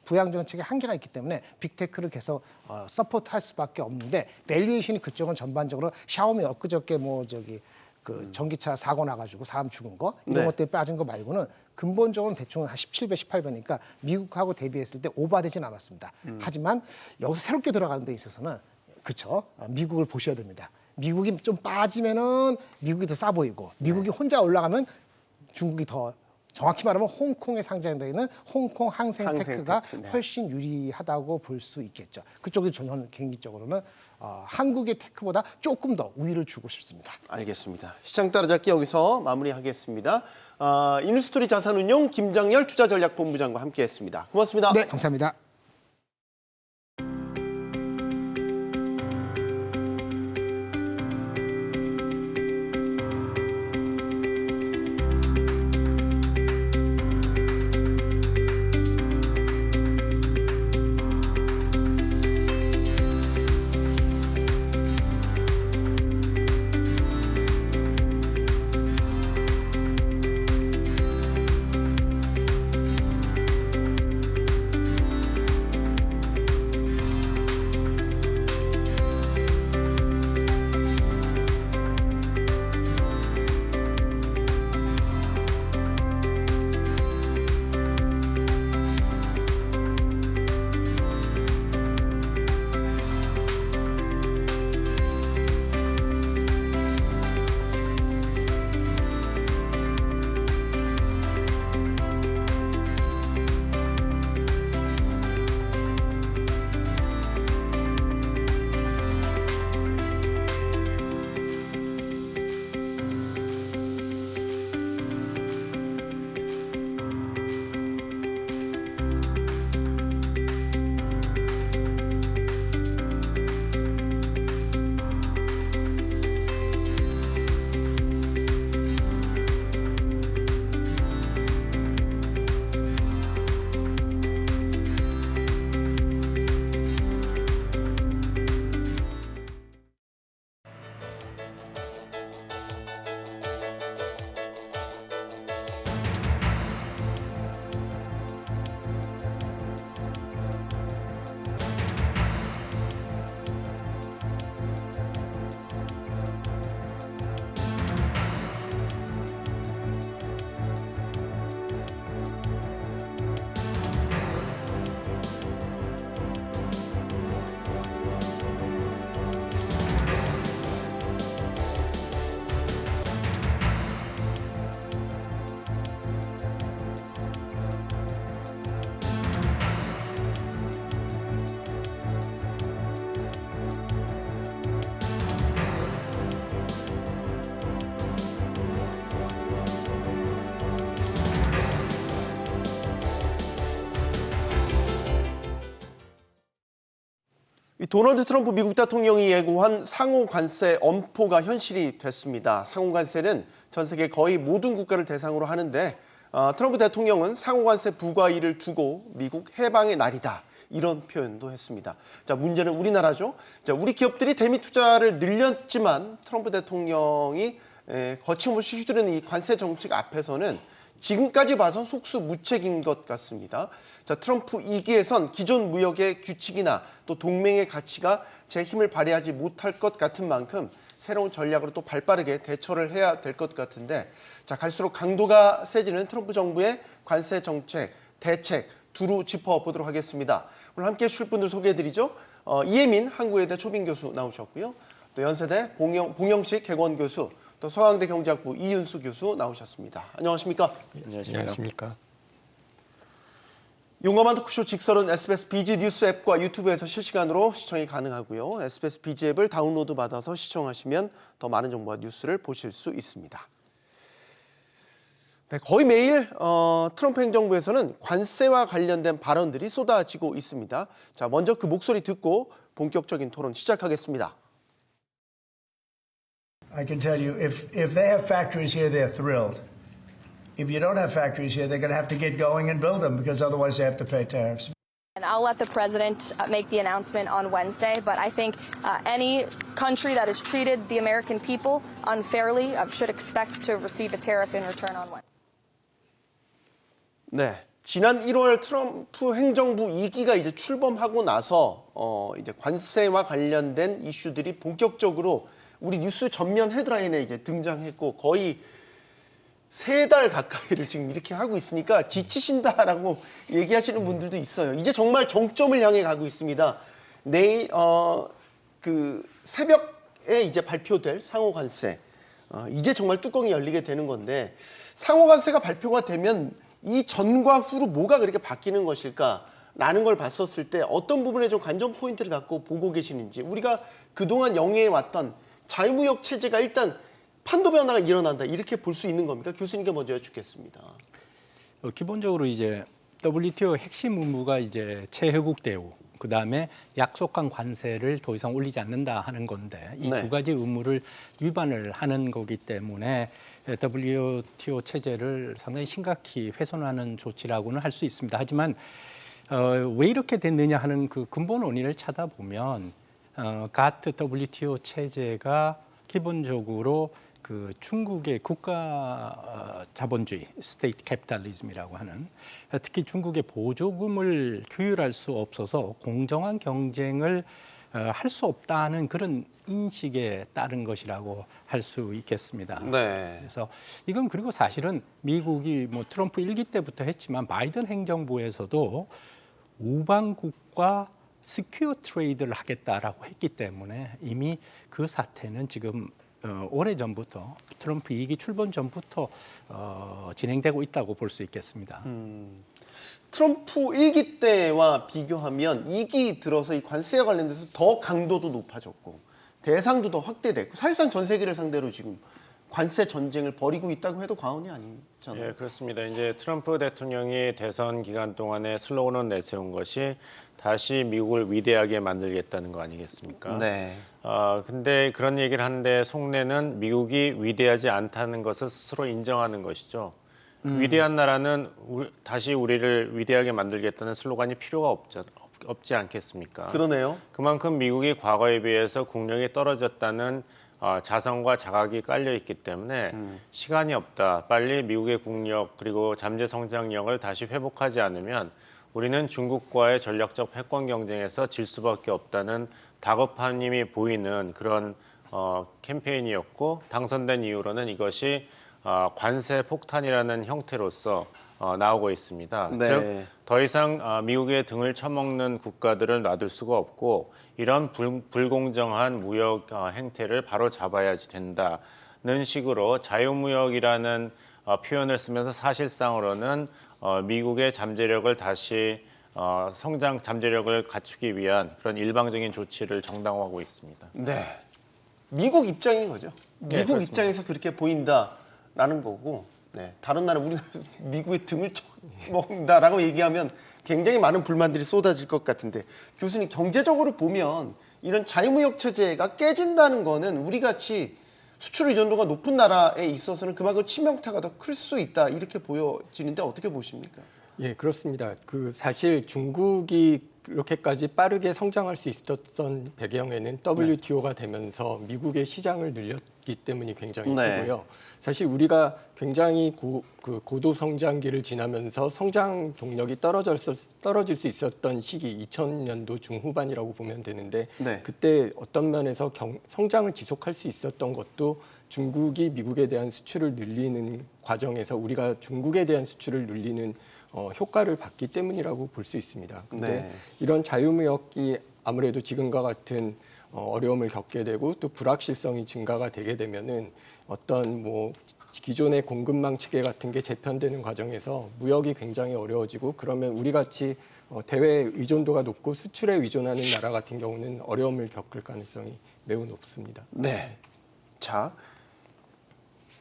부양 정책에 한계가 있기 때문에 빅테크를 계속 서포트할 수밖에 없는데 밸류에이션이 그쪽은 전반적으로 샤오미 엊그저께 전기차 사고 나가지고 사람 죽은 거 이런 네. 것 때문에 빠진 거 말고는 근본적으로 대충 한 17배, 18배니까 미국하고 대비했을 때 오버되진 않았습니다. 하지만 여기서 새롭게 들어가는 데 있어서는 그렇죠. 미국을 보셔야 됩니다. 미국이 좀 빠지면은 미국이 더 싸 보이고 미국이 혼자 올라가면 중국이 더 정확히 말하면 홍콩에 상장되어 있는 홍콩 항생테크가 항생테크, 네. 훨씬 유리하다고 볼 수 있겠죠. 그쪽이 저는 개인적으로는 한국의 테크보다 조금 더 우위를 주고 싶습니다. 알겠습니다. 시장 따라잡기 여기서 마무리하겠습니다. 인스토리 자산운용 김장열 투자전략본부장과 함께했습니다. 고맙습니다. 네, 감사합니다. 이 도널드 트럼프 미국 대통령이 예고한 상호 관세 엄포가 현실이 됐습니다. 상호 관세는 전 세계 거의 모든 국가를 대상으로 하는데 트럼프 대통령은 상호 관세 부과일을 두고 미국 해방의 날이다. 이런 표현도 했습니다. 자, 문제는 우리나라죠. 자, 우리 기업들이 대미 투자를 늘렸지만 트럼프 대통령이 거침없이 휘두르는 이 관세 정책 앞에서는 지금까지 봐선 속수무책인 것 같습니다. 자, 트럼프 2기에선 기존 무역의 규칙이나 또 동맹의 가치가 제 힘을 발휘하지 못할 것 같은 만큼 새로운 전략으로 또 발빠르게 대처를 해야 될 것 같은데, 자, 갈수록 강도가 세지는 트럼프 정부의 관세 정책, 대책 두루 짚어보도록 하겠습니다. 오늘 함께 해주실 분들 소개해드리죠. 이혜민 한국외대 초빙 교수 나오셨고요. 또 연세대 봉영식 개원 교수, 또 서강대 경제학부 이윤수 교수 나오셨습니다. 안녕하십니까? 안녕하십니까? 용감한 토크쇼 직설은 SBS 비지 뉴스 앱과 유튜브에서 실시간으로 시청이 가능하고요. SBS 비지 앱을 다운로드 받아서 시청하시면 더 많은 정보와 뉴스를 보실 수 있습니다. 네, 거의 매일 트럼프 행정부에서는 관세와 관련된 발언들이 쏟아지고 있습니다. 자, 먼저 그 목소리 듣고 본격적인 토론 시작하겠습니다. I can tell you, if they have factories here, they're thrilled. If you don't have factories here, they're going to have to get going and build them because otherwise they have to pay tariffs. And I'll let the president make the announcement on Wednesday, but I think any country that has treated the American people unfairly should expect to receive a tariff in return on Wednesday. 네, 지난 1월 트럼프 행정부 2기가 이제 출범하고 나서 이제 관세와 관련된 이슈들이 본격적으로 우리 뉴스 전면 헤드라인에 이제 등장했고 거의 3달 가까이를 지금 이렇게 하고 있으니까 지치신다라고 얘기하시는 분들도 있어요. 이제 정말 정점을 향해 가고 있습니다. 내일 그 새벽에 이제 발표될 상호 관세, 이제 정말 뚜껑이 열리게 되는 건데, 상호 관세가 발표가 되면 이 전과 후로 뭐가 그렇게 바뀌는 것일까라는 걸 봤었을 때 어떤 부분에 좀 관전 포인트를 갖고 보고 계시는지, 우리가 그동안 영위해 왔던 자유무역 체제가 일단 판도 변화가 일어난다, 이렇게 볼 수 있는 겁니까? 교수님께 먼저 여쭙겠습니다. 기본적으로 이제 WTO 핵심 의무가 이제 최혜국 대우, 그 다음에 약속한 관세를 더 이상 올리지 않는다 하는 건데, 이 두 가지 의무를 위반을 하는 거기 때문에 WTO 체제를 상당히 심각히 훼손하는 조치라고는 할 수 있습니다. 하지만 왜 이렇게 됐느냐 하는 그 근본 원인을 찾아보면 GATT WTO 체제가 기본적으로 그 중국의 국가 자본주의, 스테이트 캐피탈리즘이라고 하는, 특히 중국의 보조금을 규율할 수 없어서 공정한 경쟁을 할 수 없다는 그런 인식에 따른 것이라고 할 수 있겠습니다. 네. 그래서 이건, 그리고 사실은 미국이 뭐 트럼프 1기 때부터 했지만 바이든 행정부에서도 우방국과 스퀘어 트레이드를 하겠다라고 했기 때문에 이미 그 사태는 지금 오래전부터, 트럼프 2기 출범 전부터 진행되고 있다고 볼 수 있겠습니다. 트럼프 1기 때와 비교하면 2기 들어서 이 관세와 관련돼서 더 강도도 높아졌고 대상도 더 확대됐고 사실상 전 세계를 상대로 지금 관세 전쟁을 벌이고 있다고 해도 과언이 아니잖아요. 예, 그렇습니다. 이제 트럼프 대통령이 대선 기간 동안에 슬로건을 내세운 것이 다시 미국을 위대하게 만들겠다는 거 아니겠습니까? 네. 근데 그런 얘기를 하는데 속내는 미국이 위대하지 않다는 것을 스스로 인정하는 것이죠. 위대한 나라는 다시 우리를 위대하게 만들겠다는 슬로건이 필요가 없지 않겠습니까? 그러네요. 그만큼 미국이 과거에 비해서 국력이 떨어졌다는 자성과 자각이 깔려 있기 때문에 시간이 없다. 빨리 미국의 국력 그리고 잠재 성장력을 다시 회복하지 않으면 우리는 중국과의 전략적 패권 경쟁에서 질 수밖에 없다는 다급함이 보이는 그런 캠페인이었고, 당선된 이후로는 이것이 관세 폭탄이라는 형태로서 나오고 있습니다. 네. 즉, 더 이상 미국의 등을 쳐먹는 국가들을 놔둘 수가 없고 이런 불공정한 무역 행태를 바로 잡아야지 된다는 식으로 자유무역이라는 표현을 쓰면서 사실상으로는 미국의 잠재력을 다시 성장 잠재력을 갖추기 위한 그런 일방적인 조치를 정당화하고 있습니다. 네. 미국 입장인 거죠. 네, 미국 그렇습니다. 입장에서 그렇게 보인다라는 거고, 네, 다른 나라 우리가 미국의 등을 먹는다라고 얘기하면 굉장히 많은 불만들이 쏟아질 것 같은데 교수님 경제적으로 보면 이런 자유무역 체제가 깨진다는 거는 우리 같이 수출 의존도가 높은 나라에 있어서는 그만큼 치명타가 더 클 수 있다 이렇게 보여지는데 어떻게 보십니까? 예, 그렇습니다. 사실 중국이 이렇게까지 빠르게 성장할 수 있었던 배경에는 WTO가 되면서 미국의 시장을 늘렸기 때문이 굉장히 네. 크고요. 사실 우리가 굉장히 고도 성장기를 지나면서 성장 동력이 떨어질 수 있었던 시기 2000년도 중후반이라고 보면 되는데 네. 그때 어떤 면에서 성장을 지속할 수 있었던 것도 중국이 미국에 대한 수출을 늘리는 과정에서 우리가 중국에 대한 수출을 늘리는 효과를 봤기 때문이라고 볼 수 있습니다. 근데 네. 이런 자유무역이 아무래도 지금과 같은 어려움을 겪게 되고 또 불확실성이 증가가 되게 되면은 어떤 기존의 공급망 체계 같은 게 재편되는 과정에서 무역이 굉장히 어려워지고 그러면 우리 같이 대외 의존도가 높고 수출에 의존하는 나라 같은 경우는 어려움을 겪을 가능성이 매우 높습니다. 네. 자,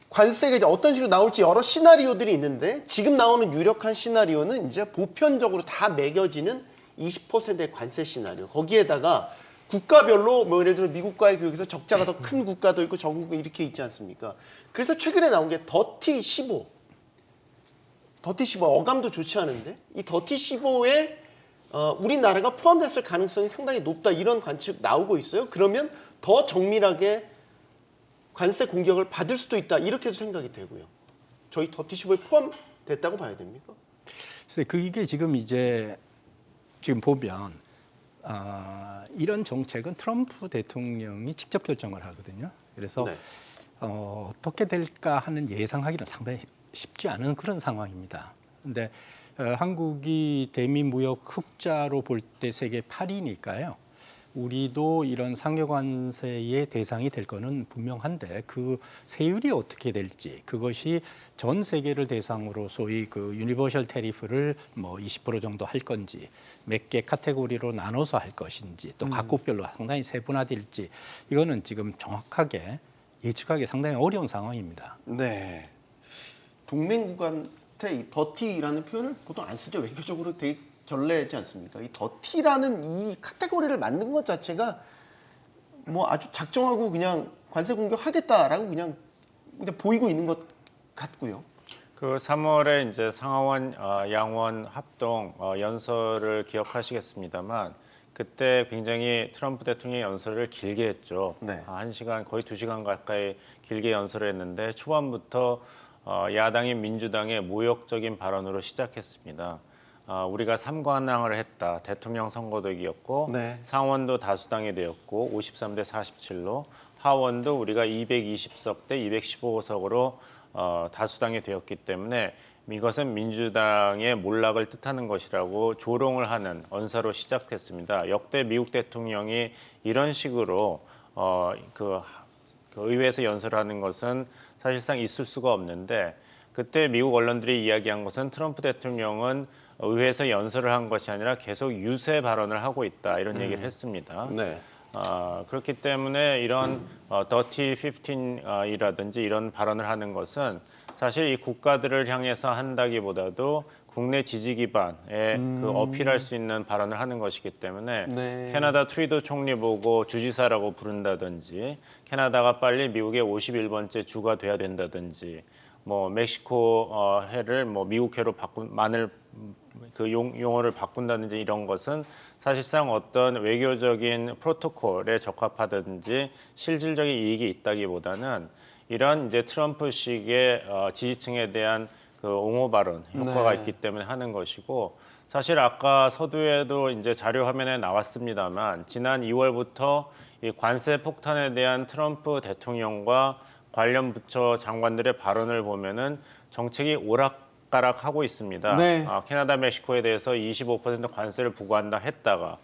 관세가 이제 어떤 식으로 나올지 여러 시나리오들이 있는데 지금 나오는 유력한 시나리오는 이제 보편적으로 다 매겨지는 20%의 관세 시나리오. 거기에다가 국가별로 뭐 예를 들어 미국과의 교역에서 적자가 더 큰 국가도 있고 적은 국가 이렇게 있지 않습니까? 그래서 최근에 나온 게 더티 15. 더티 15 어감도 좋지 않은데 이 더티 15에 우리나라가 포함됐을 가능성이 상당히 높다 이런 관측 나오고 있어요. 그러면 더 정밀하게 관세 공격을 받을 수도 있다 이렇게도 생각이 되고요. 저희 더티 15에 포함됐다고 봐야 됩니까? 그래서 그게 지금 보면 이런 정책은 트럼프 대통령이 직접 결정을 하거든요. 그래서 네. 어떻게 될까 하는 예상하기는 상당히 쉽지 않은 그런 상황입니다. 그런데 한국이 대미 무역 흑자로 볼 때 세계 8위니까요. 우리도 이런 상여 관세의 대상이 될 거는 분명한데 그 세율이 어떻게 될지 그것이 전 세계를 대상으로 소위 그 유니버셜 테리프를 20% 정도 할 건지 몇 개 카테고리로 나눠서 할 것인지 또 각국별로 상당히 세분화될지 이거는 지금 정확하게 예측하기 상당히 어려운 상황입니다. 네. 동맹국한테 이 더티라는 표현을 보통 안 쓰죠. 외교적으로 되게 전례지 않습니까? 이 더티라는 이 카테고리를 만든 것 자체가 아주 작정하고 그냥 관세 공격하겠다라고 그냥 보이고 있는 것 같고요. 그 3월에 이제 상하원 양원 합동 연설을 기억하시겠습니다만 그때 굉장히 트럼프 대통령의 연설을 길게 했죠. 네. 1시간 거의 2시간 가까이 길게 연설을 했는데 초반부터 야당인 민주당의 모욕적인 발언으로 시작했습니다. 우리가 삼관왕을 했다. 대통령 선거도 이겼고 네. 상원도 다수당이 되었고 53대 47로 하원도 우리가 220석 대 215석으로 다수당이 되었기 때문에 이것은 민주당의 몰락을 뜻하는 것이라고 조롱을 하는 언사로 시작했습니다. 역대 미국 대통령이 이런 식으로 그 의회에서 연설하는 것은 사실상 있을 수가 없는데 그때 미국 언론들이 이야기한 것은 트럼프 대통령은 의회에서 연설을 한 것이 아니라 계속 유세 발언을 하고 있다 이런 얘기를 했습니다. 네. 그렇기 때문에 이런 더티 15이라든지 이런 발언을 하는 것은 사실 이 국가들을 향해서 한다기보다도 국내 지지 기반에 그 어필할 수 있는 발언을 하는 것이기 때문에 네. 캐나다 트루도 총리 보고 주지사라고 부른다든지 캐나다가 빨리 미국의 51번째 주가 돼야 된다든지 멕시코 해를 미국 해로 마늘 그 용어를 바꾼다든지 이런 것은 사실상 어떤 외교적인 프로토콜에 적합하든지 실질적인 이익이 있다기보다는 이런 이제 트럼프식의 지지층에 대한 그 옹호 발언 효과가 네. 있기 때문에 하는 것이고 사실 아까 서두에도 이제 자료 화면에 나왔습니다만 지난 2월부터 이 관세 폭탄에 대한 트럼프 대통령과 관련 부처 장관들의 발언을 보면은 정책이 오락가락하고 있습니다. 네. 캐나다, 멕시코에 대해서 25% 관세를 부과한다 했다가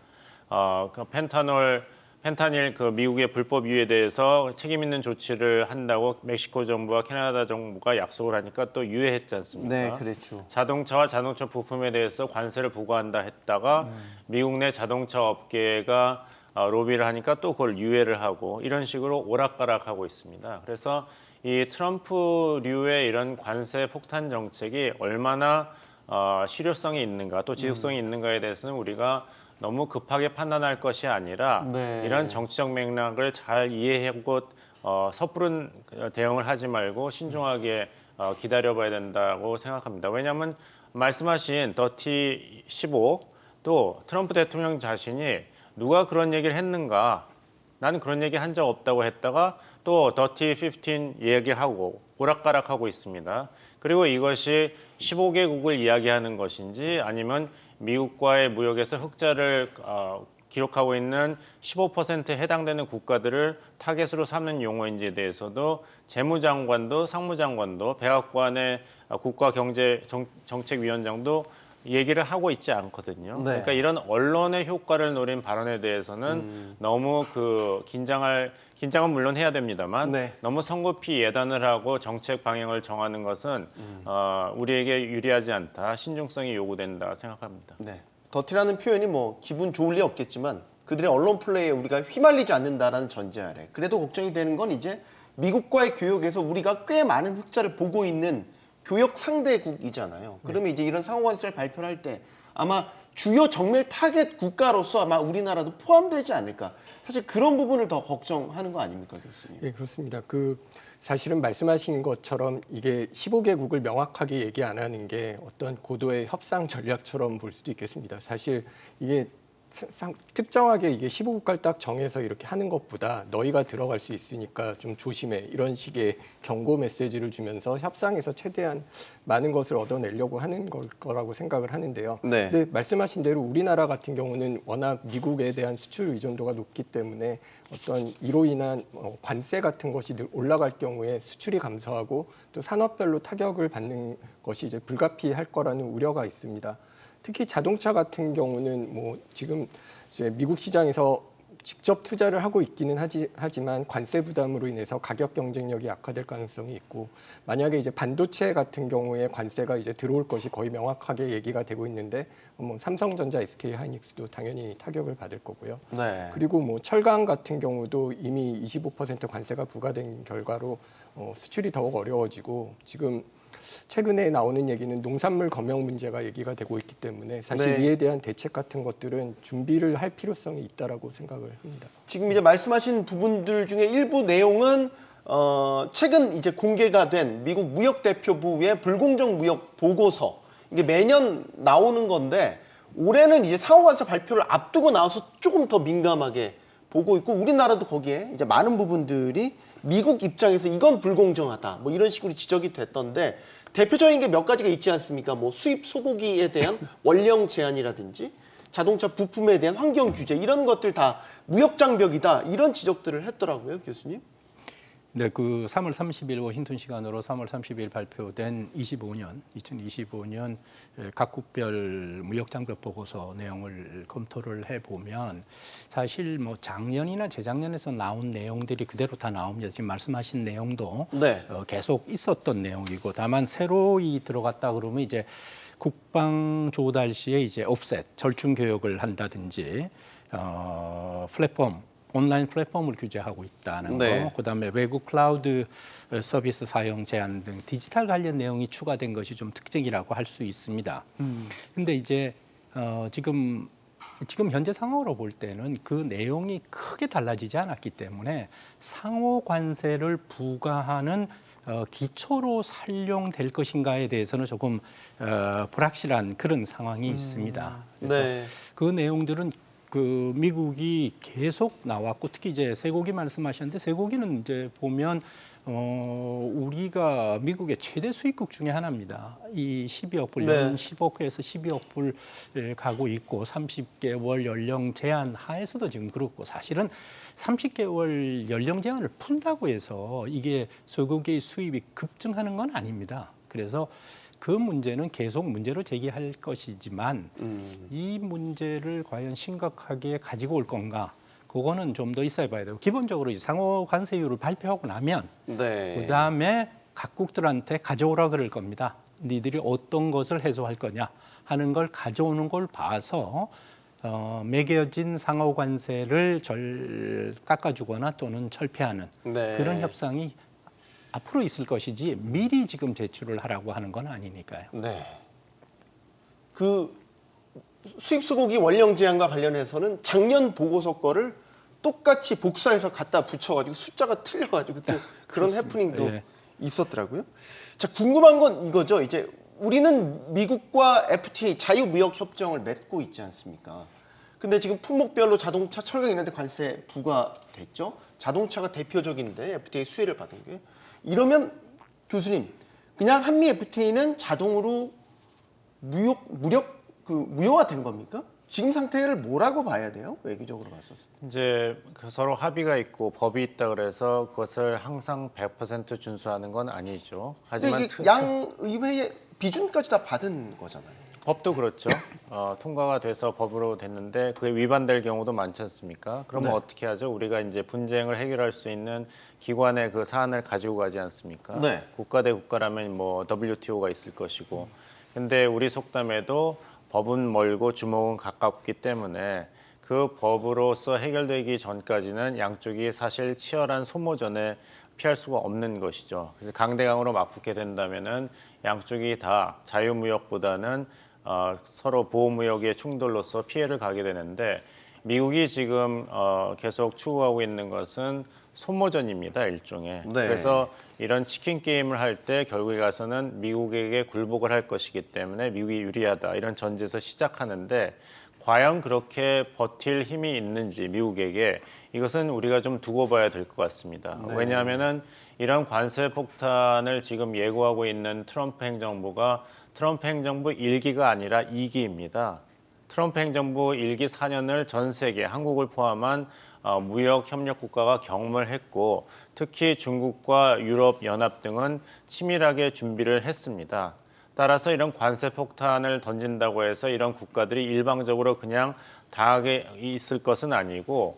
그 펜타닐 그 미국의 불법 유입에 대해서 책임 있는 조치를 한다고 멕시코 정부와 캐나다 정부가 약속을 하니까 또 유예했지 않습니까? 네, 그렇죠. 자동차와 자동차 부품에 대해서 관세를 부과한다 했다가 미국 내 자동차 업계가 로비를 하니까 또 그걸 유예를 하고 이런 식으로 오락가락하고 있습니다. 그래서 이 트럼프류의 이런 관세 폭탄 정책이 얼마나 실효성이 있는가 또 지속성이 있는가에 대해서는 우리가 너무 급하게 판단할 것이 아니라 네. 이런 정치적 맥락을 잘 이해하고 섣부른 대응을 하지 말고 신중하게 기다려봐야 된다고 생각합니다. 왜냐하면 말씀하신 더티 15도 트럼프 대통령 자신이 누가 그런 얘기를 했는가 나는 그런 얘기 한 적 없다고 했다가 또 더티 15 얘기하고 오락가락하고 있습니다. 그리고 이것이 15개국을 이야기하는 것인지 아니면 미국과의 무역에서 흑자를 기록하고 있는 15%에 해당되는 국가들을 타겟으로 삼는 용어인지에 대해서도 재무장관도 상무장관도 백악관의 국가경제정책위원장도 얘기를 하고 있지 않거든요. 네. 그러니까 이런 언론의 효과를 노린 발언에 대해서는 너무 긴장은 물론 해야 됩니다만 네. 너무 성급히 예단을 하고 정책 방향을 정하는 것은 우리에게 유리하지 않다. 신중성이 요구된다 생각합니다. 네. 더티라는 표현이 뭐 기분 좋을 리 없겠지만 그들의 언론 플레이에 우리가 휘말리지 않는다라는 전제 아래 그래도 걱정이 되는 건 이제 미국과의 교역에서 우리가 꽤 많은 흑자를 보고 있는 교역 상대국이잖아요. 그러면 이제 이런 상호관세를 발표를 할 때 아마 주요 정밀 타겟 국가로서 아마 우리나라도 포함되지 않을까. 사실 그런 부분을 더 걱정하는 거 아닙니까, 교수님? 예, 그렇습니다. 사실은 말씀하신 것처럼 이게 15개국을 명확하게 얘기 안 하는 게 어떤 고도의 협상 전략처럼 볼 수도 있겠습니다. 사실 이게 특정하게 이게 15국가를 딱 정해서 이렇게 하는 것보다 너희가 들어갈 수 있으니까 좀 조심해 이런 식의 경고 메시지를 주면서 협상에서 최대한 많은 것을 얻어내려고 하는 거라고 생각을 하는데요. 네. 근데 말씀하신 대로 우리나라 같은 경우는 워낙 미국에 대한 수출 의존도가 높기 때문에 어떤 이로 인한 관세 같은 것이 올라갈 경우에 수출이 감소하고 또 산업별로 타격을 받는 것이 이제 불가피할 거라는 우려가 있습니다. 특히 자동차 같은 경우는 뭐 지금 이제 미국 시장에서 직접 투자를 하고 있기는 하지만 관세 부담으로 인해서 가격 경쟁력이 약화될 가능성이 있고 만약에 이제 반도체 같은 경우에 관세가 이제 들어올 것이 거의 명확하게 얘기가 되고 있는데 뭐 삼성전자, SK 하이닉스도 당연히 타격을 받을 거고요. 네. 그리고 뭐 철강 같은 경우도 이미 25% 관세가 부과된 결과로 수출이 더욱 어려워지고 지금 최근에 나오는 얘기는 농산물 검역 문제가 얘기가 되고 있기 때문에 사실 네. 이에 대한 대책 같은 것들은 준비를 할 필요성이 있다라고 생각을 합니다. 지금 이제 말씀하신 부분들 중에 일부 내용은 최근 이제 공개가 된 미국 무역대표부의 불공정 무역 보고서 이게 매년 나오는 건데 올해는 이제 상호관세 발표를 앞두고 나와서 조금 더 민감하게 보고 있고 우리나라도 거기에 이제 많은 부분들이 미국 입장에서 이건 불공정하다 뭐 이런 식으로 지적이 됐던데 대표적인 게 몇 가지가 있지 않습니까? 뭐 수입 소고기에 대한 원령 제한이라든지 자동차 부품에 대한 환경 규제 이런 것들 다 무역 장벽이다 이런 지적들을 했더라고요, 교수님. 네, 3월 30일 워싱턴 시간으로 3월 30일 발표된 2025년 각국별 무역장벽 보고서 내용을 검토를 해보면 사실 뭐 작년이나 재작년에서 나온 내용들이 그대로 다 나옵니다. 지금 말씀하신 내용도 네. 계속 있었던 내용이고 다만 새로이 들어갔다 그러면 이제 국방 조달 시에 이제 옵셋 절충 교역을 한다든지 온라인 플랫폼을 규제하고 있다는 네. 거, 그다음에 외국 클라우드 서비스 사용 제한 등 디지털 관련 내용이 추가된 것이 좀 특징이라고 할 수 있습니다. 근데 이제 지금 현재 상황으로 볼 때는 그 내용이 크게 달라지지 않았기 때문에 상호 관세를 부과하는 기초로 활용될 것인가에 대해서는 조금 불확실한 그런 상황이 있습니다. 그래서 네. 그 내용들은 미국이 계속 나왔고 특히 이제 쇠고기 말씀하셨는데 쇠고기는 이제 보면 우리가 미국의 최대 수입국 중에 하나입니다. 이 12억 불, 연 10억에서 12억 불 가고 있고 30개월 연령 제한 하에서도 지금 그렇고 사실은 30개월 연령 제한을 푼다고 해서 이게 쇠고기의 수입이 급증하는 건 아닙니다. 그래서 그 문제는 계속 문제로 제기할 것이지만 이 문제를 과연 심각하게 가지고 올 건가? 그거는 좀 더 있어야 봐야 되고 기본적으로 이제 상호 관세율을 발표하고 나면 네. 그다음에 각국들한테 가져오라 그럴 겁니다. 니들이 어떤 것을 해소할 거냐 하는 걸 가져오는 걸 봐서 매겨진 상호 관세를 깎아주거나 또는 철폐하는 네. 그런 협상이 앞으로 있을 것이지 미리 지금 제출을 하라고 하는 건 아니니까요. 네. 그 수입 소고기 원령 제한과 관련해서는 작년 보고서 거를 똑같이 복사해서 갖다 붙여가지고 숫자가 틀려가지고 또 그런 해프닝도 예. 있었더라고요. 자, 궁금한 건 이거죠. 이제 우리는 미국과 FTA 자유무역 협정을 맺고 있지 않습니까? 근데 지금 품목별로 자동차, 철강 이런 데 관세 부과됐죠. 자동차가 대표적인데 FTA 수혜를 받은 게. 이러면 교수님, 그냥 한미 FTA는 자동으로 무효화된 겁니까? 지금 상태를 뭐라고 봐야 돼요? 외교적으로 봤었을 때. 이제 서로 합의가 있고 법이 있다 그래서 그것을 항상 100% 준수하는 건 아니죠. 하지만 근데 이게 양 의회의 비준까지 다 받은 거잖아요. 법도 그렇죠. 통과가 돼서 법으로 됐는데 그게 위반될 경우도 많지 않습니까? 그러면 네. 어떻게 하죠? 우리가 이제 분쟁을 해결할 수 있는 기관의 그 사안을 가지고 가지 않습니까? 네. 국가 대 국가라면 뭐 WTO가 있을 것이고. 근데 우리 속담에도 법은 멀고 주먹은 가깝기 때문에 그 법으로서 해결되기 전까지는 양쪽이 사실 치열한 소모전에 피할 수가 없는 것이죠. 그래서 강대강으로 맞붙게 된다면은 양쪽이 다 자유무역보다는 서로 보호무역의 충돌로서 피해를 가게 되는데 미국이 지금 계속 추구하고 있는 것은 소모전입니다, 일종의. 네. 그래서 이런 치킨 게임을 할 때 결국에 가서는 미국에게 굴복을 할 것이기 때문에 미국이 유리하다 이런 전제에서 시작하는데 과연 그렇게 버틸 힘이 있는지 미국에게 이것은 우리가 좀 두고 봐야 될 것 같습니다. 네. 왜냐하면은 이런 관세 폭탄을 지금 예고하고 있는 트럼프 행정부가 트럼프 행정부 1기가 아니라 2기입니다. 트럼프 행정부 1기 4년을 전 세계 한국을 포함한 무역 협력 국가가 경험을 했고 특히 중국과 유럽 연합 등은 치밀하게 준비를 했습니다. 따라서 이런 관세 폭탄을 던진다고 해서 이런 국가들이 일방적으로 그냥 당하게 있을 것은 아니고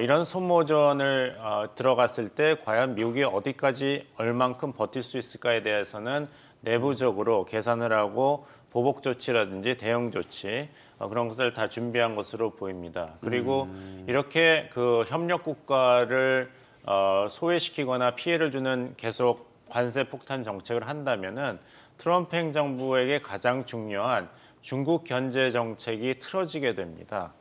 이런 소모전을 들어갔을 때 과연 미국이 어디까지 얼만큼 버틸 수 있을까에 대해서는 내부적으로 계산을 하고 보복 조치라든지 대응 조치 그런 것을 다 준비한 것으로 보입니다. 그리고 이렇게 그 협력 국가를 소외시키거나 피해를 주는 계속 관세 폭탄 정책을 한다면은 트럼프 행정부에게 가장 중요한 중국 견제 정책이 틀어지게 됩니다.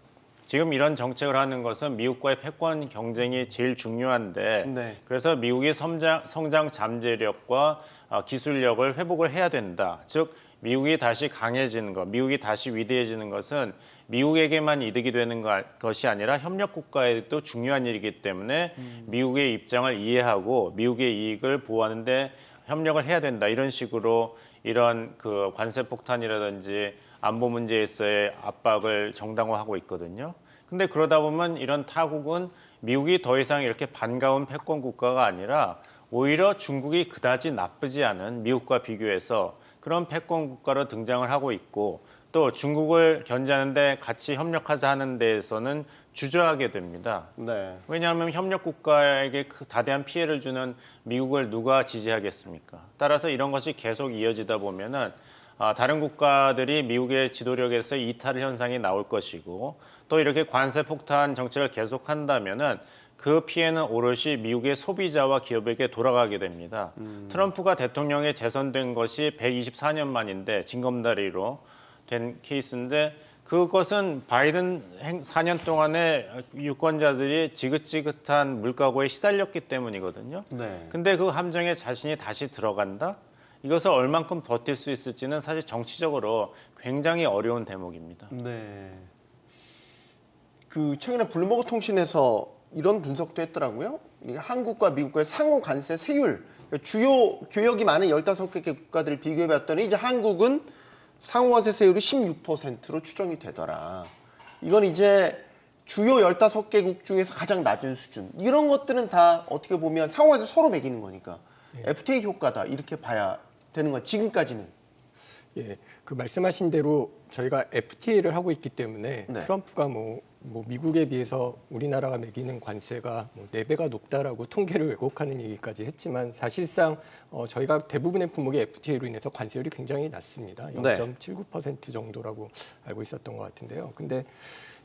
지금 이런 정책을 하는 것은 미국과의 패권 경쟁이 제일 중요한데 네. 그래서 미국의 성장 잠재력과 기술력을 회복을 해야 된다. 즉 미국이 다시 강해지는 것, 미국이 다시 위대해지는 것은 미국에게만 이득이 되는 것이 아니라 협력 국가에도 중요한 일이기 때문에 미국의 입장을 이해하고 미국의 이익을 보호하는 데 협력을 해야 된다. 이런 식으로 이런 그 관세 폭탄이라든지 안보 문제에서의 압박을 정당화하고 있거든요. 근데 그러다 보면 이런 타국은 미국이 더 이상 이렇게 반가운 패권 국가가 아니라 오히려 중국이 그다지 나쁘지 않은 미국과 비교해서 그런 패권 국가로 등장을 하고 있고 또 중국을 견제하는데 같이 협력하자 하는 데에서는 주저하게 됩니다. 네. 왜냐하면 협력 국가에게 다대한 피해를 주는 미국을 누가 지지하겠습니까? 따라서 이런 것이 계속 이어지다 보면은 다른 국가들이 미국의 지도력에서 이탈 현상이 나올 것이고 또 이렇게 관세 폭탄 정책을 계속한다면은 그 피해는 오롯이 미국의 소비자와 기업에게 돌아가게 됩니다. 트럼프가 대통령에 재선된 것이 124년 만인데 징검다리로 된 케이스인데 그것은 바이든 4년 동안에 유권자들이 지긋지긋한 물가고에 시달렸기 때문이거든요. 네. 근데 그 함정에 자신이 다시 들어간다? 이것을 얼만큼 버틸 수 있을지는 사실 정치적으로 굉장히 어려운 대목입니다. 네. 그 최근에 블룸버그 통신에서 이런 분석도 했더라고요. 한국과 미국과의 상호 관세 세율, 주요 교역이 많은 15개 국가들을 비교해 봤더니 이제 한국은 상호 관세 세율이 16%로 추정이 되더라. 이건 이제 주요 15개국 중에서 가장 낮은 수준. 이런 것들은 다 어떻게 보면 상호 관세 서로 매기는 거니까 FTA 효과다 이렇게 봐야 되는 거야. 지금까지는. 예, 그 말씀하신 대로 저희가 FTA를 하고 있기 때문에 네. 트럼프가 뭐 미국에 비해서 우리나라가 매기는 관세가 4배가 높다라고 통계를 왜곡하는 얘기까지 했지만 사실상 저희가 대부분의 품목이 FTA로 인해서 관세율이 굉장히 낮습니다. 0.79% 정도라고 알고 있었던 것 같은데요. 근데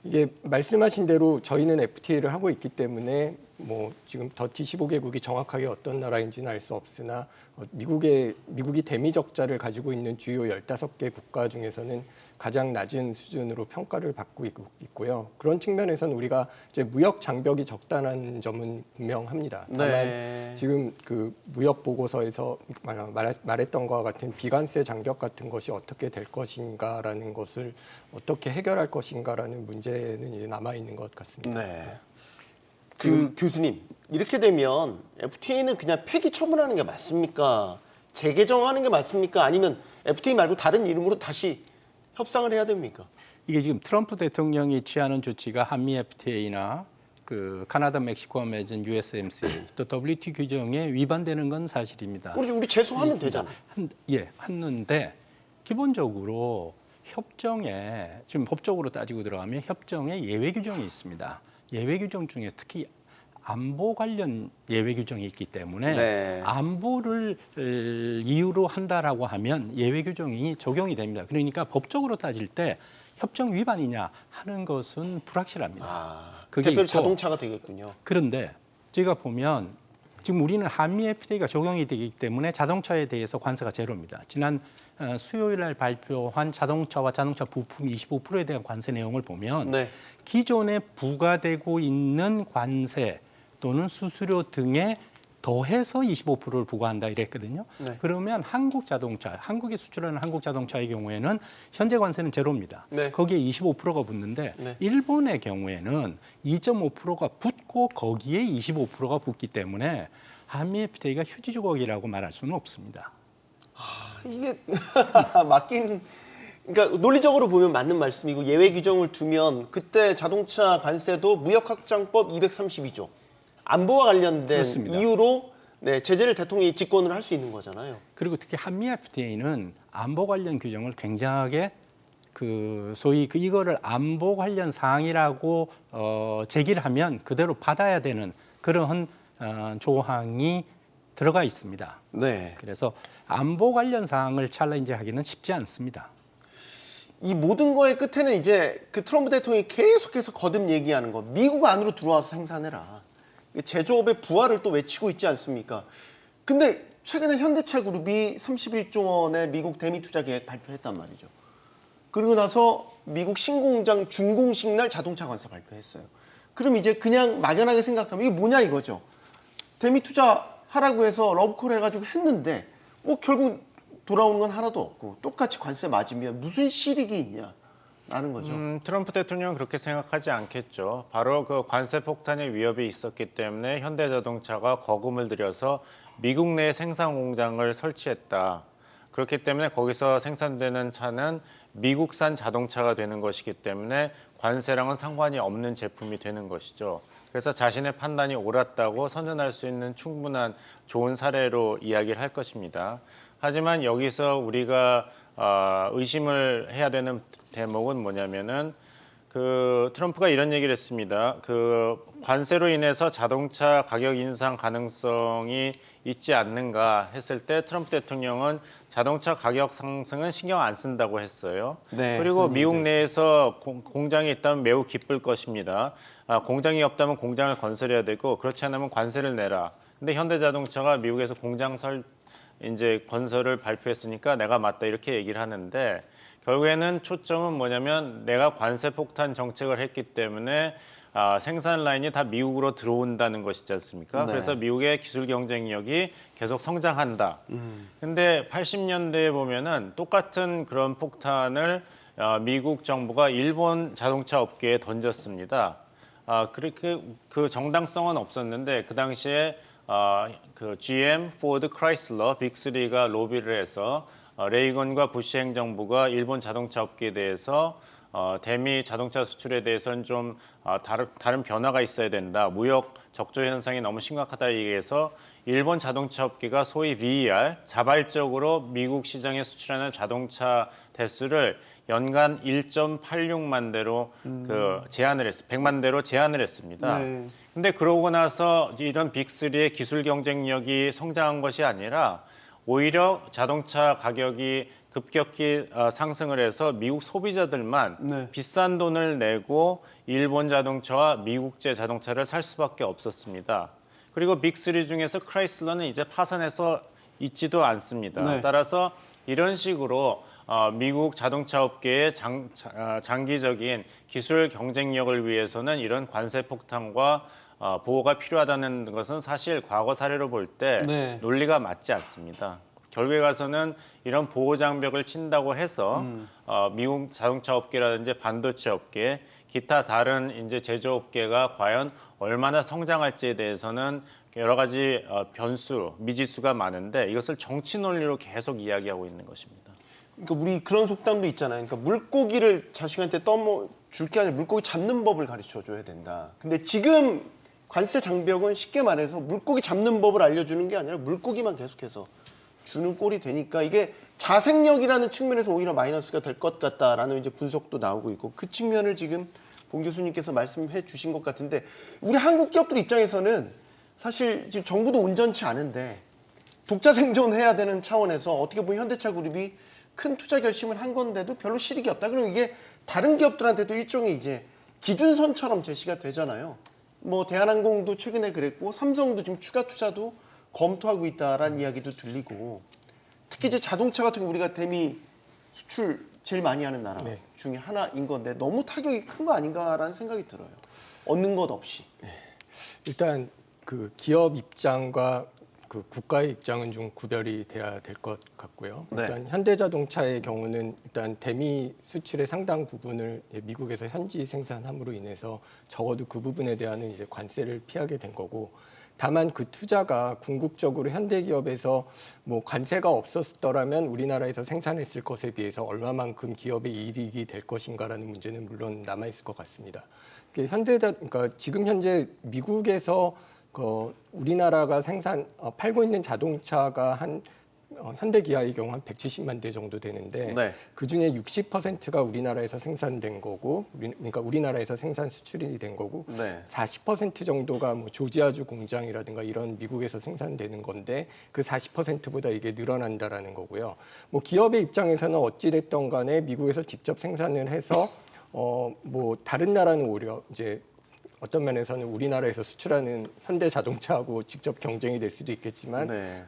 이게 말씀하신 대로 저희는 FTA를 하고 있기 때문에 뭐 지금 더티 15개국이 정확하게 어떤 나라인지는 알 수 없으나 미국이 대미 적자를 가지고 있는 주요 15개 국가 중에서는 가장 낮은 수준으로 평가를 받고 있고요. 그런 측면에서는 우리가 이제 무역 장벽이 적다는 점은 분명합니다. 다만 네. 지금 그 무역 보고서에서 말했던 것과 같은 비관세 장벽 같은 것이 어떻게 될 것인가라는 것을 어떻게 해결할 것인가라는 문제는 이제 남아 있는 것 같습니다. 네. 교수님, 이렇게 되면 FTA는 그냥 폐기 처분하는 게 맞습니까? 재개정하는 게 맞습니까? 아니면 FTA 말고 다른 이름으로 다시 협상을 해야 됩니까? 이게 지금 트럼프 대통령이 취하는 조치가 한미 FTA나 그 카나다, 멕시코와 맺은 USMCA 또 WTO 규정에 위반되는 건 사실입니다. 우리 제소하면 되잖아요. 하는데 기본적으로 협정에 지금 법적으로 따지고 들어가면 협정에 예외 규정이 있습니다. 예외 규정 중에 특히 안보 관련 예외 규정이 있기 때문에 네. 안보를 이유로 한다라고 하면 예외 규정이 적용이 됩니다. 그러니까 법적으로 따질 때 협정 위반이냐 하는 것은 불확실합니다. 그게 대표로 있고, 자동차가 되겠군요. 그런데 제가 보면 지금 우리는 한미 FTA가 적용이 되기 때문에 자동차에 대해서 관세가 제로입니다. 지난 수요일 날 발표한 자동차와 자동차 부품 25%에 대한 관세 내용을 보면 네. 기존에 부과되고 있는 관세 또는 수수료 등에 더해서 25%를 부과한다 이랬거든요. 네. 그러면 한국 자동차, 한국이 수출하는 한국 자동차의 경우에는 현재 관세는 제로입니다. 네. 거기에 25%가 붙는데 네. 일본의 경우에는 2.5%가 붙고 거기에 25%가 붙기 때문에 한미 FTA가 휴지 조각이라고 말할 수는 없습니다. 이게 맞긴, 그러니까 논리적으로 보면 맞는 말씀이고 예외 규정을 두면 그때 자동차 관세도 무역확장법 232조 안보와 관련된 그렇습니다. 이유로 제재를 대통령이 직권을 할 수 있는 거잖아요. 그리고 특히 한미 FTA는 안보 관련 규정을 굉장하게 그 소위 이거를 안보 관련 사항이라고 제기를 하면 그대로 받아야 되는 그런 조항이 들어가 있습니다. 네. 그래서 안보 관련 사항을 챌린지하기는 쉽지 않습니다. 이 모든 거의 끝에는 이제 그 트럼프 대통령이 계속해서 거듭 얘기하는 거, 미국 안으로 들어와서 생산해라. 제조업의 부활을 또 외치고 있지 않습니까? 근데 최근에 현대차 그룹이 31조 원의 미국 대미 투자 계획 발표했단 말이죠. 그리고 나서 미국 신공장 준공식 날 자동차 관세 발표했어요. 그럼 이제 그냥 막연하게 생각하면 이게 뭐냐 이거죠. 대미 투자 하라고 해서 러브콜 해가지고 했는데 뭐 결국 돌아오는 건 하나도 없고 똑같이 관세 맞으면 무슨 실익이 있냐. 라는 거죠. 트럼프 대통령은 그렇게 생각하지 않겠죠. 바로 그 관세 폭탄의 위협이 있었기 때문에 현대자동차가 거금을 들여서 미국 내 생산 공장을 설치했다. 그렇기 때문에 거기서 생산되는 차는 미국산 자동차가 되는 것이기 때문에 관세랑은 상관이 없는 제품이 되는 것이죠. 그래서 자신의 판단이 옳았다고 선전할 수 있는 충분한 좋은 사례로 이야기를 할 것입니다. 하지만 여기서 우리가 의심을 해야 되는 대목은 뭐냐면은 그 트럼프가 이런 얘기를 했습니다. 그 관세로 인해서 자동차 가격 인상 가능성이 있지 않는가 했을 때 트럼프 대통령은 자동차 가격 상승은 신경 안 쓴다고 했어요. 네, 그리고 미국 내에서 공장이 있다면 매우 기쁠 것입니다. 공장이 없다면 공장을 건설해야 되고 그렇지 않으면 관세를 내라. 근데 현대자동차가 미국에서 공장 이제 건설을 발표했으니까 내가 맞다 이렇게 얘기를 하는데 결국에는 초점은 뭐냐면 내가 관세 폭탄 정책을 했기 때문에 생산 라인이 다 미국으로 들어온다는 것이지 않습니까? 네. 그래서 미국의 기술 경쟁력이 계속 성장한다. 근데 80년대에 보면은 똑같은 그런 폭탄을 미국 정부가 일본 자동차 업계에 던졌습니다. 그렇게 그 정당성은 없었는데 그 당시에 그 GM, 포드, 크라이슬러, 빅3가 로비를 해서 레이건과 부시 행정부가 일본 자동차 업계에 대해서 대미 자동차 수출에 대해서는 좀 다른 변화가 있어야 된다. 무역 적조 현상이 너무 심각하다 얘기해서 일본 자동차 업계가 소위 VER, 자발적으로 미국 시장에 수출하는 자동차 대수를 연간 1.86만 대로 그 제한을 100만 대로 제한을 했습니다. 네. 근데 그러고 나서 이런 빅3의 기술 경쟁력이 성장한 것이 아니라 오히려 자동차 가격이 급격히 상승을 해서 미국 소비자들만 네. 비싼 돈을 내고 일본 자동차와 미국제 자동차를 살 수밖에 없었습니다. 그리고 빅3 중에서 크라이슬러는 이제 파산해서 있지도 않습니다. 네. 따라서 이런 식으로 미국 자동차 업계의 장기적인 기술 경쟁력을 위해서는 이런 관세 폭탄과 보호가 필요하다는 것은 사실 과거 사례로 볼 때 네. 논리가 맞지 않습니다. 결국에 가서는 이런 보호 장벽을 친다고 해서 미국 자동차 업계라든지 반도체 업계, 기타 다른 이제 제조업계가 과연 얼마나 성장할지에 대해서는 여러 가지 변수, 미지수가 많은데 이것을 정치 논리로 계속 이야기하고 있는 것입니다. 그러니까 우리 그런 속담도 있잖아요. 그러니까 물고기를 자식한테 줄 게 아니라 물고기 잡는 법을 가르쳐 줘야 된다. 근데 지금 관세 장벽은 쉽게 말해서 물고기 잡는 법을 알려주는 게 아니라 물고기만 계속해서 주는 꼴이 되니까 이게 자생력이라는 측면에서 오히려 마이너스가 될 것 같다라는 이제 분석도 나오고 있고 그 측면을 지금 봉 교수님께서 말씀해 주신 것 같은데 우리 한국 기업들 입장에서는 사실 지금 정부도 온전치 않은데 독자 생존해야 되는 차원에서 어떻게 보면 현대차 그룹이 큰 투자 결심을 한 건데도 별로 실익이 없다. 그럼 이게 다른 기업들한테도 일종의 이제 기준선처럼 제시가 되잖아요. 뭐 대한항공도 최근에 그랬고 삼성도 지금 추가 투자도 검토하고 있다라는 이야기도 들리고 특히 이제 자동차 같은 거 우리가 대미 수출 제일 많이 하는 나라 네. 중에 하나인 건데 너무 타격이 큰 거 아닌가라는 생각이 들어요. 얻는 것 없이. 일단 그 기업 입장과 그 국가의 입장은 좀 구별이 돼야 될 것 같고요. 네. 일단 현대자동차의 경우는 일단 대미 수출의 상당 부분을 미국에서 현지 생산함으로 인해서 적어도 그 부분에 대한 이제 관세를 피하게 된 거고, 다만 그 투자가 궁극적으로 현대기업에서 뭐 관세가 없었더라면 우리나라에서 생산했을 것에 비해서 얼마만큼 기업의 이익이 될 것인가라는 문제는 물론 남아 있을 것 같습니다. 그러니까 지금 현재 미국에서 우리나라가 팔고 있는 자동차가 한 현대기아의 경우 한 170만 대 정도 되는데 네. 그 중에 60%가 우리나라에서 생산된 거고, 그러니까 우리나라에서 생산 수출이 된 거고, 네. 40% 정도가 뭐 조지아주 공장이라든가 이런 미국에서 생산되는 건데 그 40%보다 이게 늘어난다라는 거고요. 뭐 기업의 입장에서는 어찌됐든 간에 미국에서 직접 생산을 해서 뭐 다른 나라는 오히려 이제 어떤 면에서는 우리나라에서 수출하는 현대 자동차하고 직접 경쟁이 될 수도 있겠지만 네.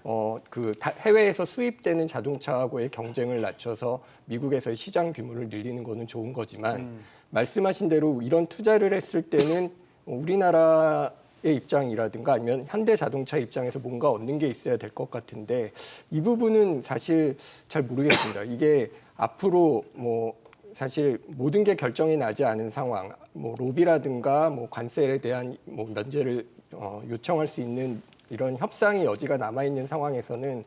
해외에서 수입되는 자동차하고의 경쟁을 낮춰서 미국에서의 시장 규모를 늘리는 거는 좋은 거지만 말씀하신 대로 이런 투자를 했을 때는 우리나라의 입장이라든가 아니면 현대 자동차 입장에서 뭔가 얻는 게 있어야 될 것 같은데 이 부분은 사실 잘 모르겠습니다. 이게 앞으로 뭐 사실 모든 게 결정이 나지 않은 상황, 뭐 로비라든가 뭐 관세에 대한 뭐 면제를 요청할 수 있는 이런 협상의 여지가 남아 있는 상황에서는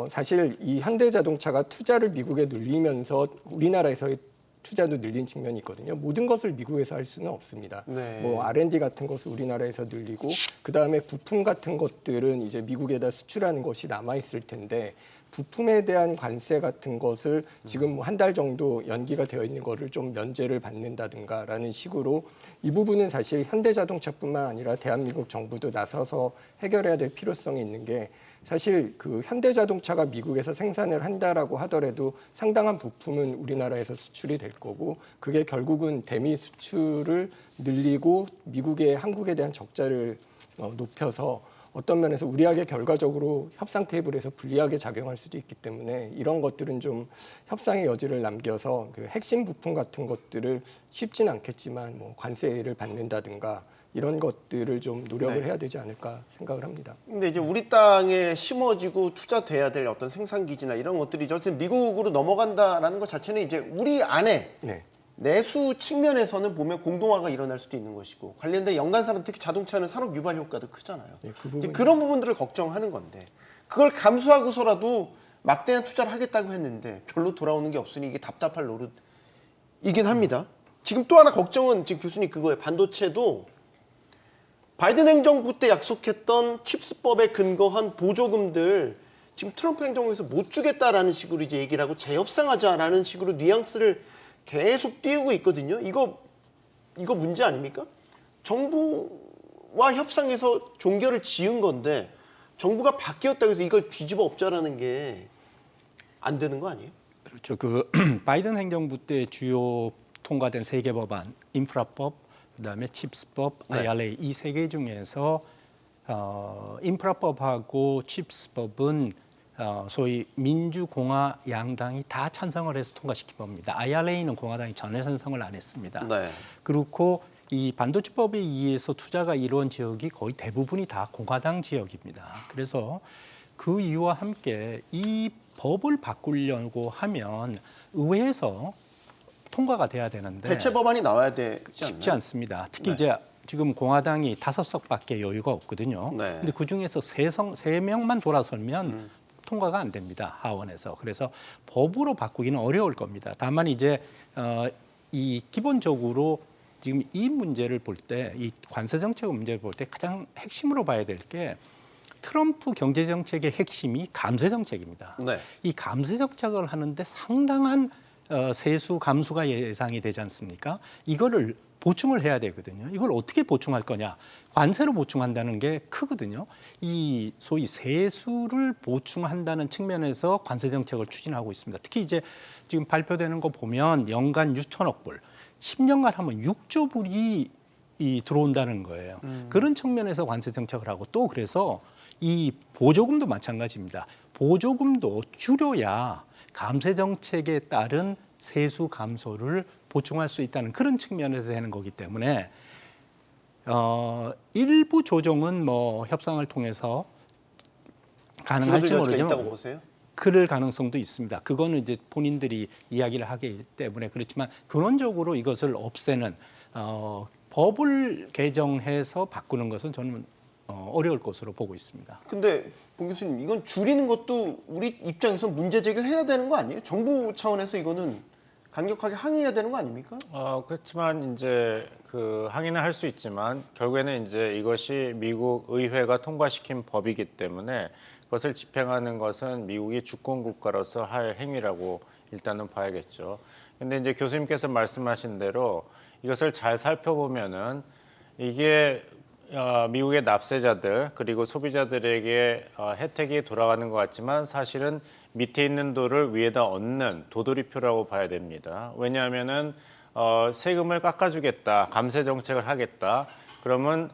사실 이 현대자동차가 투자를 미국에 늘리면서 우리나라에서의 투자도 늘린 측면이 있거든요. 모든 것을 미국에서 할 수는 없습니다. 네. 뭐 R&D 같은 것을 우리나라에서 늘리고 그 다음에 부품 같은 것들은 이제 미국에다 수출하는 것이 남아 있을 텐데 부품에 대한 관세 같은 것을 지금 한 달 정도 연기가 되어 있는 거를 좀 면제를 받는다든가라는 식으로 이 부분은 사실 현대자동차뿐만 아니라 대한민국 정부도 나서서 해결해야 될 필요성이 있는 게 사실 그 현대자동차가 미국에서 생산을 한다라고 하더라도 상당한 부품은 우리나라에서 수출이 될 거고 그게 결국은 대미 수출을 늘리고 미국의 한국에 대한 적자를 높여서 어떤 면에서 우리에게 결과적으로 협상 테이블에서 불리하게 작용할 수도 있기 때문에 이런 것들은 좀 협상의 여지를 남겨서 그 핵심 부품 같은 것들을 쉽진 않겠지만 뭐 관세를 받는다든가 이런 것들을 좀 노력을 네. 해야 되지 않을까 생각을 합니다. 근데 이제 우리 땅에 심어지고 투자돼야 될 어떤 생산 기지나 이런 것들이 어쨌든 미국으로 넘어간다라는 것 자체는 이제 우리 안에 네. 내수 측면에서는 보면 공동화가 일어날 수도 있는 것이고 관련된 연간 산업 특히 자동차는 산업 유발 효과도 크잖아요. 네, 그 이제 부분이- 그런 부분들을 걱정하는 건데 그걸 감수하고서라도 막대한 투자를 하겠다고 했는데 별로 돌아오는 게 없으니 이게 답답할 노릇이긴 합니다. 지금 또 하나 걱정은 지금 교수님 그거예요. 반도체도 바이든 행정부 때 약속했던 칩스법에 근거한 보조금들 지금 트럼프 행정부에서 못 주겠다라는 식으로 이제 얘기를 하고 재협상하자라는 식으로 뉘앙스를 계속 띄우고 있거든요. 이거 문제 아닙니까? 정부와 협상해서 종결을 지은 건데 정부가 바뀌었다고 해서 이걸 뒤집어 엎자라는 게 안 되는 거 아니에요? 그렇죠. 그 바이든 행정부 때 주요 통과된 3개 법안, 인프라법, 그다음에 칩스법, 네. IRA 이 3개 중에서 인프라법하고 칩스법은 소위 민주공화 양당이 다 찬성을 해서 통과시킨 겁니다. IRA는 공화당이 전혀 찬성을 안 했습니다. 네. 그렇고 이 반도체법에 의해서 투자가 이루어진 지역이 거의 대부분이 다 공화당 지역입니다. 그래서 그 이유와 함께 이 법을 바꾸려고 하면 의회에서 통과가 돼야 되는데 대체 법안이 나와야 되지 않나요? 쉽지 않습니다. 특히 네. 이제 지금 공화당이 5석밖에 여유가 없거든요. 네. 근데 그 중에서 3명만 돌아서면 통과가 안 됩니다. 하원에서. 그래서 법으로 바꾸기는 어려울 겁니다. 다만 이제 이 기본적으로 지금 이 문제를 볼 때, 이 관세 정책 문제를 볼 때 가장 핵심으로 봐야 될 게 트럼프 경제 정책의 핵심이 감세 정책입니다. 네. 이 감세 정책을 하는데 상당한 세수 감수가 예상이 되지 않습니까? 이거를 보충을 해야 되거든요. 이걸 어떻게 보충할 거냐? 관세로 보충한다는 게 크거든요. 이 소위 세수를 보충한다는 측면에서 관세 정책을 추진하고 있습니다. 특히 이제 지금 발표되는 거 보면 연간 6천억 불, 10년간 하면 6조 불이 들어온다는 거예요. 그런 측면에서 관세 정책을 하고 또 그래서 이 보조금도 마찬가지입니다. 보조금도 줄여야 감세 정책에 따른 세수 감소를 보충할 수 있다는 그런 측면에서 되는 거기 때문에 일부 조정은 뭐 협상을 통해서 가능할지 줄어들 여지가 있다고 모르지만 보세요? 그럴 가능성도 있습니다. 그거는 이제 본인들이 이야기를 하기 때문에 그렇지만 근원적으로 이것을 없애는 법을 개정해서 바꾸는 것은 저는 어려울 것으로 보고 있습니다. 근데 봉 교수님 이건 줄이는 것도 우리 입장에서 문제 제기를 해야 되는 거 아니에요? 정부 차원에서 이거는 강력하게 항의해야 되는 거 아닙니까? 그렇지만 이제 그 항의는 할 수 있지만 결국에는 이제 이것이 미국 의회가 통과시킨 법이기 때문에 그것을 집행하는 것은 미국이 주권 국가로서 할 행위라고 일단은 봐야겠죠. 근데 이제 교수님께서 말씀하신 대로 이것을 잘 살펴보면은 이게 미국의 납세자들 그리고 소비자들에게 혜택이 돌아가는 것 같지만 사실은 밑에 있는 돌을 위에다 얹는 도돌이표라고 봐야 됩니다. 왜냐하면은 세금을 깎아주겠다, 감세 정책을 하겠다. 그러면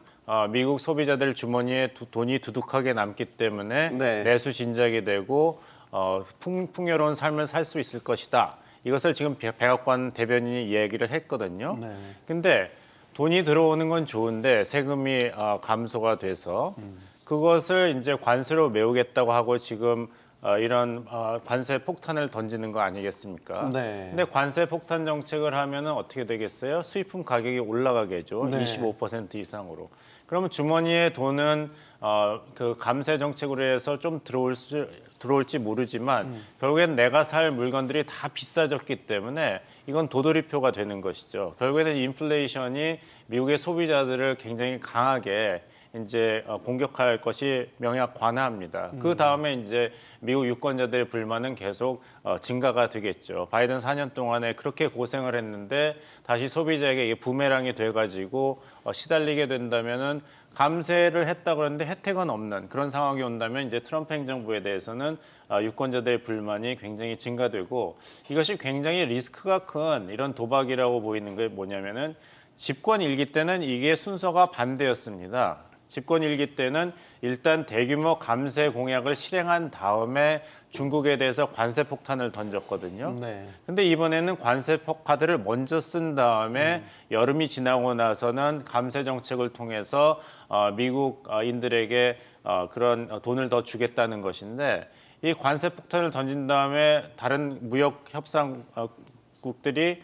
미국 소비자들 주머니에 돈이 두둑하게 남기 때문에 네. 내수 진작이 되고 풍요로운 삶을 살 수 있을 것이다. 이것을 지금 백악관 대변인이 얘기를 했거든요. 네. 근데 돈이 들어오는 건 좋은데 세금이 감소가 돼서 그것을 이제 관세로 메우겠다고 하고 지금 이런 관세 폭탄을 던지는 거 아니겠습니까? 네. 근데 관세 폭탄 정책을 하면은 어떻게 되겠어요? 수입품 가격이 올라가겠죠. 네. 25% 이상으로. 그러면 주머니에 돈은 그 감세 정책으로 해서 좀 들어올지 모르지만 결국엔 내가 살 물건들이 다 비싸졌기 때문에 이건 도돌이표가 되는 것이죠. 결국에는 인플레이션이 미국의 소비자들을 굉장히 강하게 이제 공격할 것이 명약관화합니다. 그 다음에 이제 미국 유권자들의 불만은 계속 증가가 되겠죠. 바이든 4년 동안에 그렇게 고생을 했는데 다시 소비자에게 이게 부메랑이 돼가지고 시달리게 된다면은 감세를 했다고 그러는데 혜택은 없는 그런 상황이 온다면 이제 트럼프 행정부에 대해서는 유권자들의 불만이 굉장히 증가되고 이것이 굉장히 리스크가 큰 이런 도박이라고 보이는 게 뭐냐면은 집권 일기 때는 이게 순서가 반대였습니다. 집권 일기 때는 일단 대규모 감세 공약을 실행한 다음에 중국에 대해서 관세 폭탄을 던졌거든요. 네. 근데 이번에는 관세 카드를 먼저 쓴 다음에 여름이 지나고 나서는 감세 정책을 통해서 미국인들에게 그런 돈을 더 주겠다는 것인데 이 관세 폭탄을 던진 다음에 다른 무역 협상국들이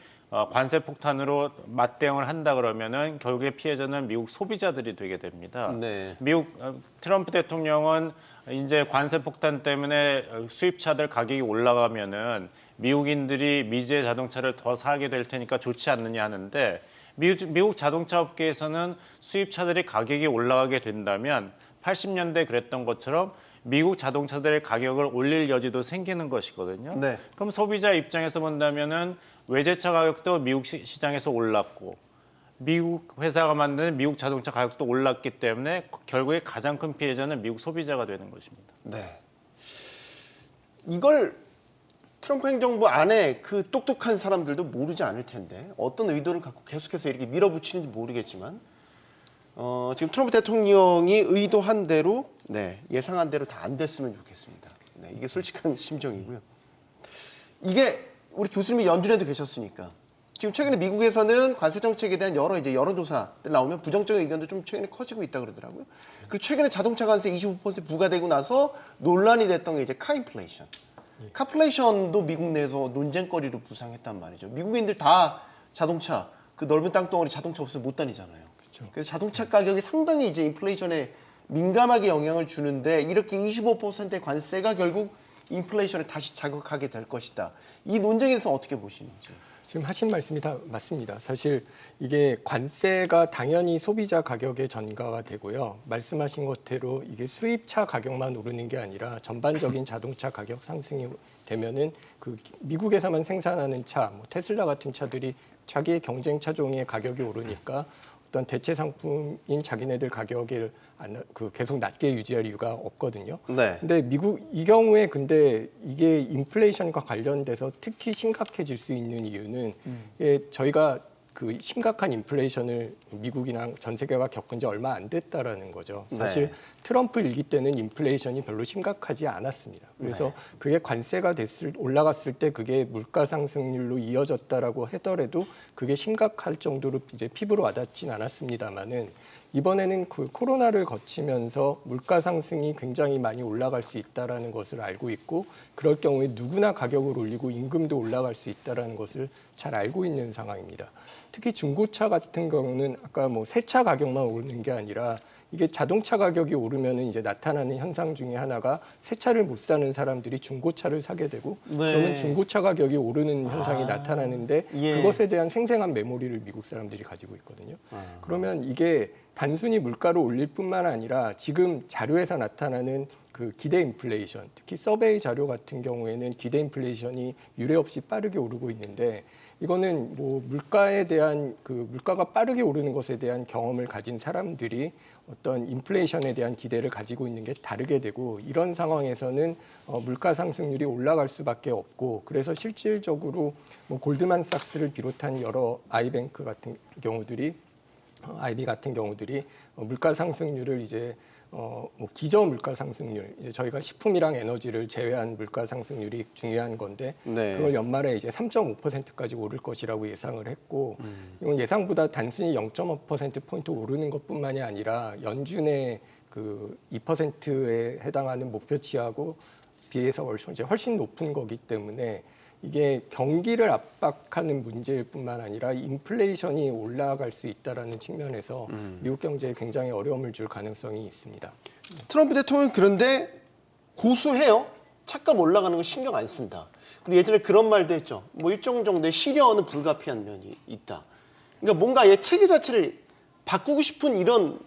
관세 폭탄으로 맞대응을 한다 그러면은 결국에 피해자는 미국 소비자들이 되게 됩니다. 네. 미국 트럼프 대통령은 이제 관세 폭탄 때문에 수입차들 가격이 올라가면은 미국인들이 미제 자동차를 더 사게 될 테니까 좋지 않느냐 하는데 미국 자동차 업계에서는 수입차들이 가격이 올라가게 된다면 80년대 그랬던 것처럼 미국 자동차들의 가격을 올릴 여지도 생기는 것이거든요. 네. 그럼 소비자 입장에서 본다면은 외제차 가격도 미국 시장에서 올랐고 미국 회사가 만드는 미국 자동차 가격도 올랐기 때문에 결국에 가장 큰 피해자는 미국 소비자가 되는 것입니다. 네. 이걸 트럼프 행정부 안에 그 똑똑한 사람들도 모르지 않을 텐데 어떤 의도를 갖고 계속해서 이렇게 밀어붙이는지 모르겠지만 지금 트럼프 대통령이 의도한 대로 예상한 대로 다 안 됐으면 좋겠습니다. 이게 솔직한 심정이고요. 이게 우리 교수님이 연준에도 계셨으니까 지금 최근에 미국에서는 관세 정책에 대한 여러 이제 여론조사들 나오면 부정적인 의견도 좀 최근에 커지고 있다 그러더라고요. 그리고 최근에 자동차 관세 25% 부과되고 나서 논란이 됐던 게 이제 카인플레이션. 카플레이션도 미국 내에서 논쟁거리로 부상했단 말이죠. 미국인들 다 자동차, 그 넓은 땅덩어리 자동차 없으면 못 다니잖아요. 그렇죠. 그래서 자동차 가격이 상당히 이제 인플레이션에 민감하게 영향을 주는데 이렇게 25%의 관세가 결국 인플레이션을 다시 자극하게 될 것이다. 이 논쟁에 대해서 어떻게 보시는지. 지금 하신 말씀이 다 맞습니다. 사실 이게 관세가 당연히 소비자 가격에 전가가 되고요. 말씀하신 것대로 이게 수입차 가격만 오르는 게 아니라 전반적인 자동차 가격 상승이 되면은 그 미국에서만 생산하는 차, 뭐 테슬라 같은 차들이 자기의 경쟁 차종의 가격이 오르니까 어떤 대체 상품인 자기네들 가격을 계속 낮게 유지할 이유가 없거든요. 네. 근데 미국 이 경우에 근데 이게 인플레이션과 관련돼서 특히 심각해질 수 있는 이유는 저희가 그 심각한 인플레이션을 미국이나 전 세계가 겪은 지 얼마 안 됐다라는 거죠. 사실 트럼프 일기 때는 인플레이션이 별로 심각하지 않았습니다. 그래서 그게 관세가 올라갔을 때 그게 물가 상승률로 이어졌다라고 하더라도 그게 심각할 정도로 이제 피부로 와닿진 않았습니다만은 이번에는 그 코로나를 거치면서 물가 상승이 굉장히 많이 올라갈 수 있다라는 것을 알고 있고 그럴 경우에 누구나 가격을 올리고 임금도 올라갈 수 있다라는 것을 잘 알고 있는 상황입니다. 특히 중고차 같은 경우는 아까 뭐 새 차 가격만 오르는 게 아니라 이게 자동차 가격이 오르면은 이제 나타나는 현상 중에 하나가 새 차를 못 사는 사람들이 중고차를 사게 되고 그러면 중고차 가격이 오르는 현상이 나타나는데 그것에 대한 생생한 메모리를 미국 사람들이 가지고 있거든요. 그러면 이게 단순히 물가를 올릴 뿐만 아니라 지금 자료에서 나타나는 그 기대 인플레이션, 특히 서베이 자료 같은 경우에는 기대 인플레이션이 유례 없이 빠르게 오르고 있는데 이거는 뭐 물가에 대한 그 물가가 빠르게 오르는 것에 대한 경험을 가진 사람들이 어떤 인플레이션에 대한 기대를 가지고 있는 게 다르게 되고 이런 상황에서는 물가 상승률이 올라갈 수밖에 없고 그래서 실질적으로 뭐 골드만삭스를 비롯한 여러 아이뱅크 같은 경우들이 IB 같은 경우들이 물가 상승률을 이제 뭐 기저 물가 상승률 이제 저희가 식품이랑 에너지를 제외한 물가 상승률이 중요한 건데 그걸 연말에 이제 3.5%까지 오를 것이라고 예상을 했고 이건 예상보다 단순히 0.5% 포인트 오르는 것뿐만이 아니라 연준의 그 2%에 해당하는 목표치하고 비해서 훨씬 높은 거기 때문에 이게 경기를 압박하는 문제일 뿐만 아니라 인플레이션이 올라갈 수 있다는 측면에서 미국 경제에 굉장히 어려움을 줄 가능성이 있습니다. 트럼프 대통령은 그런데 고수해요. 차값 올라가는 거 신경 안 쓴다. 그리고 예전에 그런 말도 했죠. 뭐 일정 정도의 시련은 불가피한 면이 있다. 그러니까 뭔가 얘 체계 자체를 바꾸고 싶은 이런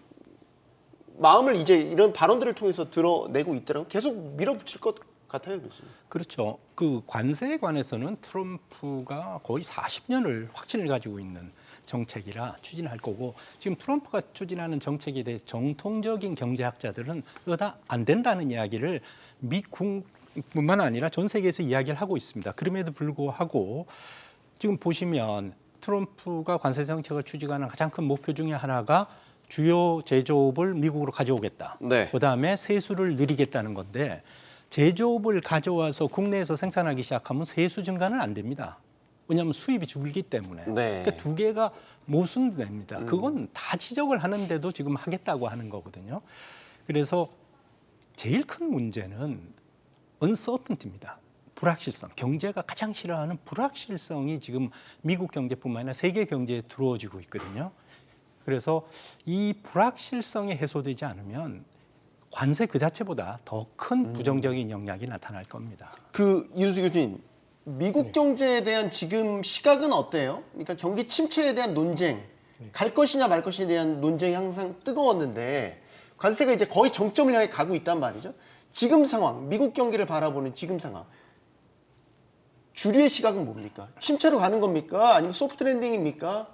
마음을 이제 이런 발언들을 통해서 드러내고 있더라고요. 계속 밀어붙일 것 같아요, 교수님. 그렇죠. 그 관세에 관해서는 트럼프가 거의 40년을 확신을 가지고 있는 정책이라 추진할 거고 지금 트럼프가 추진하는 정책에 대해 정통적인 경제학자들은 다 안 된다는 이야기를 미국뿐만 아니라 전 세계에서 이야기를 하고 있습니다. 그럼에도 불구하고 지금 보시면 트럼프가 관세 정책을 추진하는 가장 큰 목표 중에 하나가 주요 제조업을 미국으로 가져오겠다. 그다음에 세수를 늘리겠다는 건데 제조업을 가져와서 국내에서 생산하기 시작하면 세수 증가는 안 됩니다. 왜냐하면 수입이 줄기 때문에. 그러니까 두 개가 모순됩니다. 그건 다 지적을 하는데도 지금 하겠다고 하는 거거든요. 그래서 제일 큰 문제는 uncertainty입니다. 불확실성. 경제가 가장 싫어하는 불확실성이 지금 미국 경제뿐만 아니라 세계 경제에 들어오지고 있거든요. 그래서 이 불확실성이 해소되지 않으면 관세 그 자체보다 더 큰 부정적인 영향이 나타날 겁니다. 이윤수 교수님, 미국 경제에 대한 지금 시각은 어때요? 그러니까 경기 침체에 대한 논쟁, 갈 것이냐 말 것이냐에 대한 논쟁이 항상 뜨거웠는데 관세가 이제 거의 정점을 향해 가고 있단 말이죠. 지금 상황, 미국 경기를 바라보는 지금 상황, 주류의 시각은 뭡니까? 침체로 가는 겁니까? 아니면 소프트 랜딩입니까?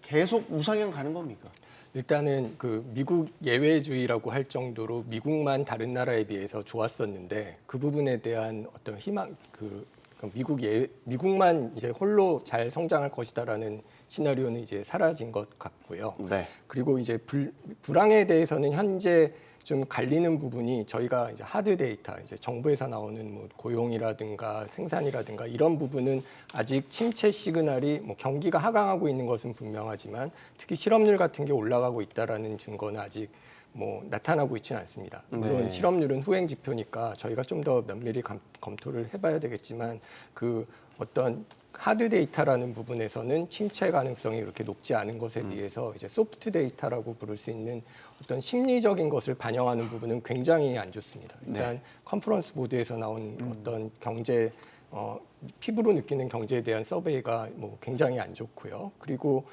계속 우상향 가는 겁니까? 일단은 그 미국 예외주의라고 할 정도로 미국만 다른 나라에 비해서 좋았었는데 그 부분에 대한 어떤 희망, 그 그럼 미국만 이제 홀로 잘 성장할 것이다라는 시나리오는 이제 사라진 것 같고요. 네. 그리고 이제 불황에 대해서는 현재 좀 갈리는 부분이 저희가 이제 하드 데이터, 이제 정부에서 나오는 뭐 고용이라든가 생산이라든가 이런 부분은 아직 침체 시그널이 뭐 경기가 하강하고 있는 것은 분명하지만 특히 실업률 같은 게 올라가고 있다라는 증거는 아직 뭐 나타나고 있지는 않습니다. 물론 네. 실업률은 후행 지표니까 저희가 좀 더 면밀히 검토를 해봐야 되겠지만 그 어떤 하드 데이터라는 부분에서는 침체 가능성이 그렇게 높지 않은 것에 비해서 이제 소프트 데이터라고 부를 수 있는 어떤 심리적인 것을 반영하는 부분은 굉장히 안 좋습니다. 일단 컨퍼런스 보드에서 나온 어떤 경제 피부로 느끼는 경제에 대한 서베이가 뭐 굉장히 안 좋고요. 그리고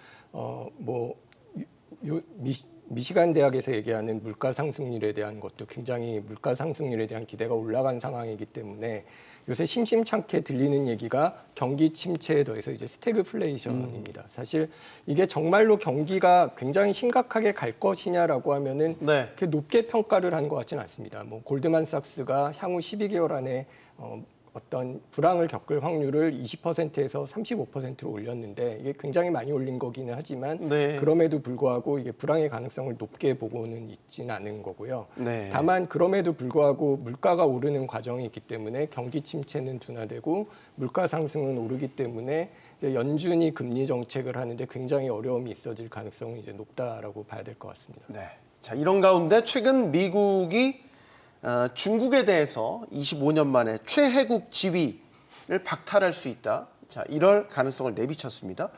미시간 대학에서 얘기하는 물가 상승률에 대한 것도 굉장히 물가 상승률에 대한 기대가 올라간 상황이기 때문에 요새 심심찮게 들리는 얘기가 경기 침체에 더해서 이제 스태그플레이션입니다. 사실 이게 정말로 경기가 굉장히 심각하게 갈 것이냐라고 하면은 네. 그렇게 높게 평가를 한 것 같지는 않습니다. 뭐 골드만삭스가 향후 12개월 안에 어떤 불황을 겪을 확률을 20%에서 35%로 올렸는데 이게 굉장히 많이 올린 거기는 하지만 네. 그럼에도 불구하고 이게 불황의 가능성을 높게 보고는 있지는 않은 거고요. 네. 다만 그럼에도 불구하고 물가가 오르는 과정이 있기 때문에 경기 침체는 둔화되고 물가 상승은 오르기 때문에 이제 연준이 금리 정책을 하는데 굉장히 어려움이 있어질 가능성이 이제 높다라고 봐야 될 것 같습니다. 네. 자, 이런 가운데 최근 미국이 중국에 대해서 25년 만에 최혜국 지위를 박탈할 수 있다. 자, 이럴 가능성을 내비쳤습니다.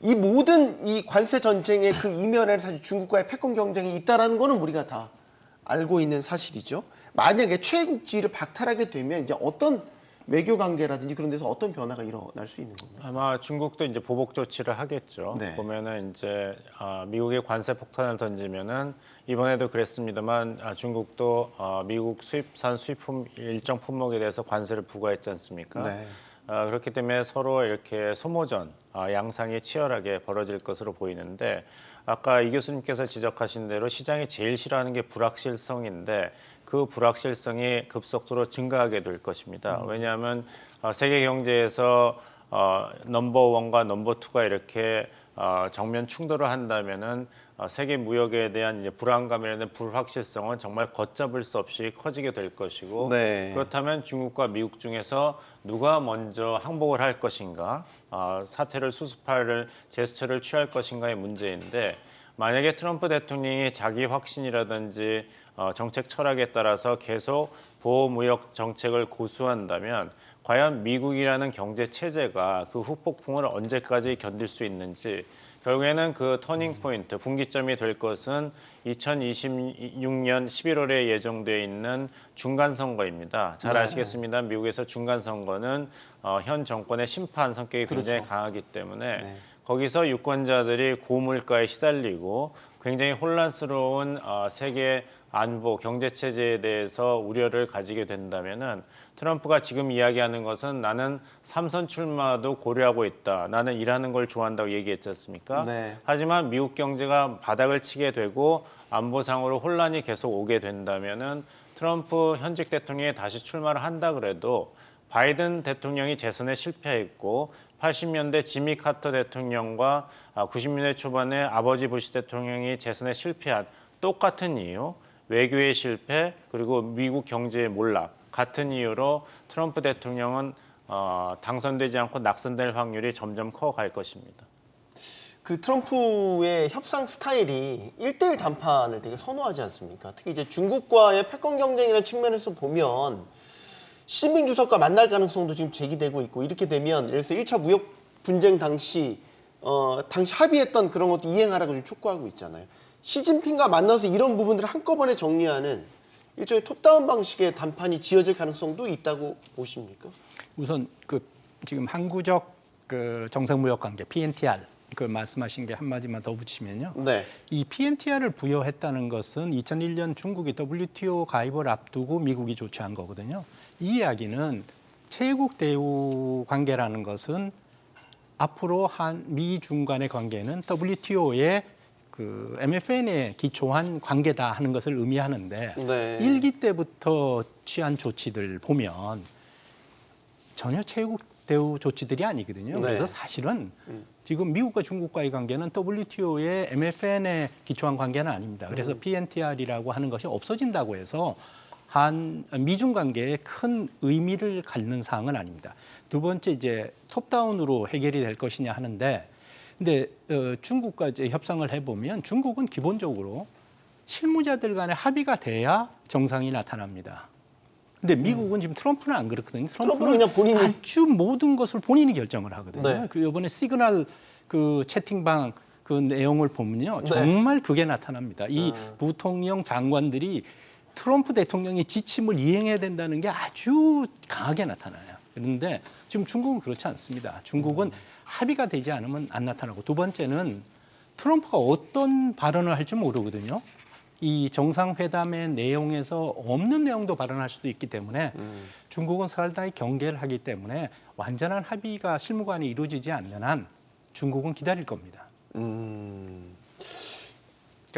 이 모든 이 관세 전쟁의 그 이면에 사실 중국과의 패권 경쟁이 있다라는 거는 우리가 다 알고 있는 사실이죠. 만약에 최혜국 지위를 박탈하게 되면 이제 어떤 외교 관계라든지 그런 데서 어떤 변화가 일어날 수 있는 겁니까? 아마 중국도 이제 보복 조치를 하겠죠. 네. 보면은 이제 미국의 관세 폭탄을 던지면은 이번에도 그랬습니다만 중국도 미국 수입산 수입품 일정 품목에 대해서 관세를 부과했지 않습니까? 네. 그렇기 때문에 서로 이렇게 소모전 양상이 치열하게 벌어질 것으로 보이는데 아까 이 교수님께서 지적하신 대로 시장이 제일 싫어하는 게 불확실성인데 그 불확실성이 급속도로 증가하게 될 것입니다. 왜냐하면 세계 경제에서 넘버 원과 넘버 투가 이렇게 정면 충돌을 한다면은 세계 무역에 대한 이제 불안감이라는 불확실성은 정말 걷잡을 수 없이 커지게 될 것이고 네. 그렇다면 중국과 미국 중에서 누가 먼저 항복을 할 것인가, 사태를 수습할 제스처를 취할 것인가의 문제인데 만약에 트럼프 대통령이 자기 확신이라든지 정책 철학에 따라서 계속 보호무역 정책을 고수한다면 과연 미국이라는 경제 체제가 그 후폭풍을 언제까지 견딜 수 있는지 결국에는 그 터닝 포인트, 분기점이 될 것은 2026년 11월에 예정되어 있는 중간 선거입니다. 잘 아시겠습니다. 미국에서 중간 선거는 현 정권의 심판 성격이 굉장히 강하기 때문에 거기서 유권자들이 고물가에 시달리고 굉장히 혼란스러운 세계 안보, 경제 체제에 대해서 우려를 가지게 된다면은 트럼프가 지금 이야기하는 것은 나는 3선 출마도 고려하고 있다. 나는 일하는 걸 좋아한다고 얘기했지 않습니까? 네. 하지만 미국 경제가 바닥을 치게 되고 안보상으로 혼란이 계속 오게 된다면은 트럼프 현직 대통령이 다시 출마를 한다 그래도 바이든 대통령이 재선에 실패했고 80년대 지미 카터 대통령과 90년대 초반에 아버지 부시 대통령이 재선에 실패한 똑같은 이유, 외교의 실패, 그리고 미국 경제의 몰락 같은 이유로 트럼프 대통령은 당선되지 않고 낙선될 확률이 점점 커갈 것입니다. 그 트럼프의 협상 스타일이 1대1 談判을 되게 선호하지 않습니까? 특히 이제 중국과의 패권 경쟁이라는 측면에서 보면 시진핑 주석과 만날 가능성도 지금 제기되고 있고 이렇게 되면 예를 들어서 1차 무역 분쟁 당시 당시 합의했던 그런 것도 이행하라고 지금 촉구하고 있잖아요. 시진핑과 만나서 이런 부분들을 한꺼번에 정리하는 일종의 톱다운 방식의談判이 지어질 가능성도 있다고 보십니까? 우선 그 지금 항구적 그 정상무역 관계 (PNTR) 그 말씀하신 게 한마디만 더 붙이면요. 네. 이 PNTR을 부여했다는 것은 2001년 중국이 WTO 가입을 앞두고 미국이 조치한 거거든요. 이 이야기는 최국 대우 관계라는 것은 앞으로 한미중 간의 관계는 WTO의 그 MFN에 기초한 관계다 하는 것을 의미하는데 네. 1기 때부터 취한 조치들 보면 전혀 최혜국 대우 조치들이 아니거든요. 네. 그래서 사실은 지금 미국과 중국과의 관계는 WTO의 MFN에 기초한 관계는 아닙니다. 그래서 PNTR이라고 하는 것이 없어진다고 해서 미중 관계에 큰 의미를 갖는 사항은 아닙니다. 두 번째 이제 톱다운으로 해결이 될 것이냐 하는데, 근데 중국과 이제 협상을 해보면 중국은 기본적으로 실무자들 간에 합의가 돼야 정상이 나타납니다. 근데 미국은 지금 트럼프는 안 그렇거든요. 트럼프는 그냥 본인이 아주 모든 것을 본인이 결정을 하거든요. 네. 그 이번에 시그널 그 채팅방 그 내용을 보면요, 정말 그게 나타납니다. 이 부통령 장관들이 트럼프 대통령의 지침을 이행해야 된다는 게 아주 강하게 나타나요. 그런데 지금 중국은 그렇지 않습니다. 중국은 합의가 되지 않으면 안 나타나고, 두 번째는 트럼프가 어떤 발언을 할지 모르거든요. 이 정상회담의 내용에서 없는 내용도 발언할 수도 있기 때문에 중국은 상당히 경계를 하기 때문에 완전한 합의가 실무간에 이루어지지 않는 한 중국은 기다릴 겁니다. 그러니까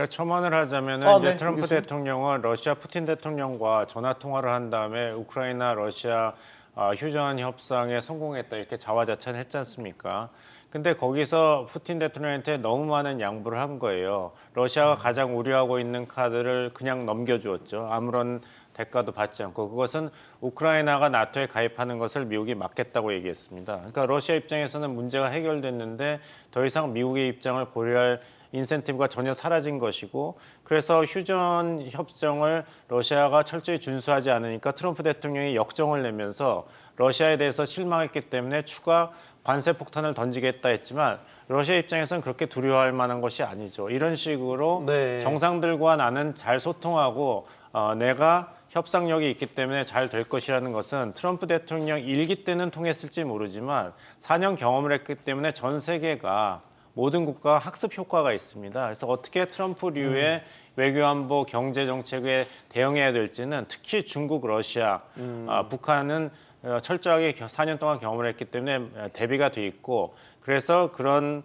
첨언을 하자면은 이제 네, 트럼프 교수님. 대통령은 러시아 푸틴 대통령과 전화 통화를 한 다음에 우크라이나 러시아 휴전 협상에 성공했다 이렇게 자화자찬했지 않습니까? 근데 거기서 푸틴 대통령한테 너무 많은 양보를 한 거예요. 러시아가 가장 우려하고 있는 카드를 그냥 넘겨주었죠. 아무런 대가도 받지 않고, 그것은 우크라이나가 나토에 가입하는 것을 미국이 막겠다고 얘기했습니다. 그러니까 러시아 입장에서는 문제가 해결됐는데 더 이상 미국의 입장을 고려할 인센티브가 전혀 사라진 것이고, 그래서 휴전 협정을 러시아가 철저히 준수하지 않으니까 트럼프 대통령이 역정을 내면서 러시아에 대해서 실망했기 때문에 추가 관세 폭탄을 던지겠다 했지만 러시아 입장에서는 그렇게 두려워할 만한 것이 아니죠. 이런 식으로 네. 정상들과 나는 잘 소통하고 내가 협상력이 있기 때문에 잘 될 것이라는 것은 트럼프 대통령 일기 때는 통했을지 모르지만 4년 경험을 했기 때문에 전 세계가 모든 국가가 학습 효과가 있습니다. 그래서 어떻게 트럼프류의 외교안보 경제 정책에 대응해야 될지는 특히 중국, 러시아, 북한은 철저하게 4년 동안 경험을 했기 때문에 대비가 돼 있고, 그래서 그런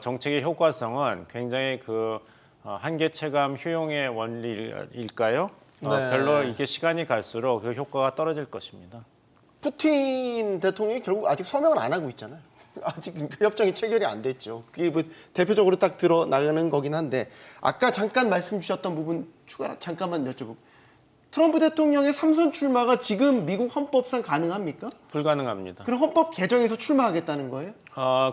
정책의 효과성은 굉장히 그 한계 체감 효용의 원리일까요? 네. 별로 이게 시간이 갈수록 그 효과가 떨어질 것입니다. 푸틴 대통령이 결국 아직 서명을 안 하고 있잖아요. 아직 그 협정이 체결이 안 됐죠. 그게 뭐 대표적으로 딱 드러나가는 거긴 한데, 아까 잠깐 말씀 주셨던 부분 추가 잠깐만 여쭤보고, 트럼프 대통령의 3선 출마가 지금 미국 헌법상 가능합니까? 불가능합니다. 그럼 헌법 개정에서 출마하겠다는 거예요?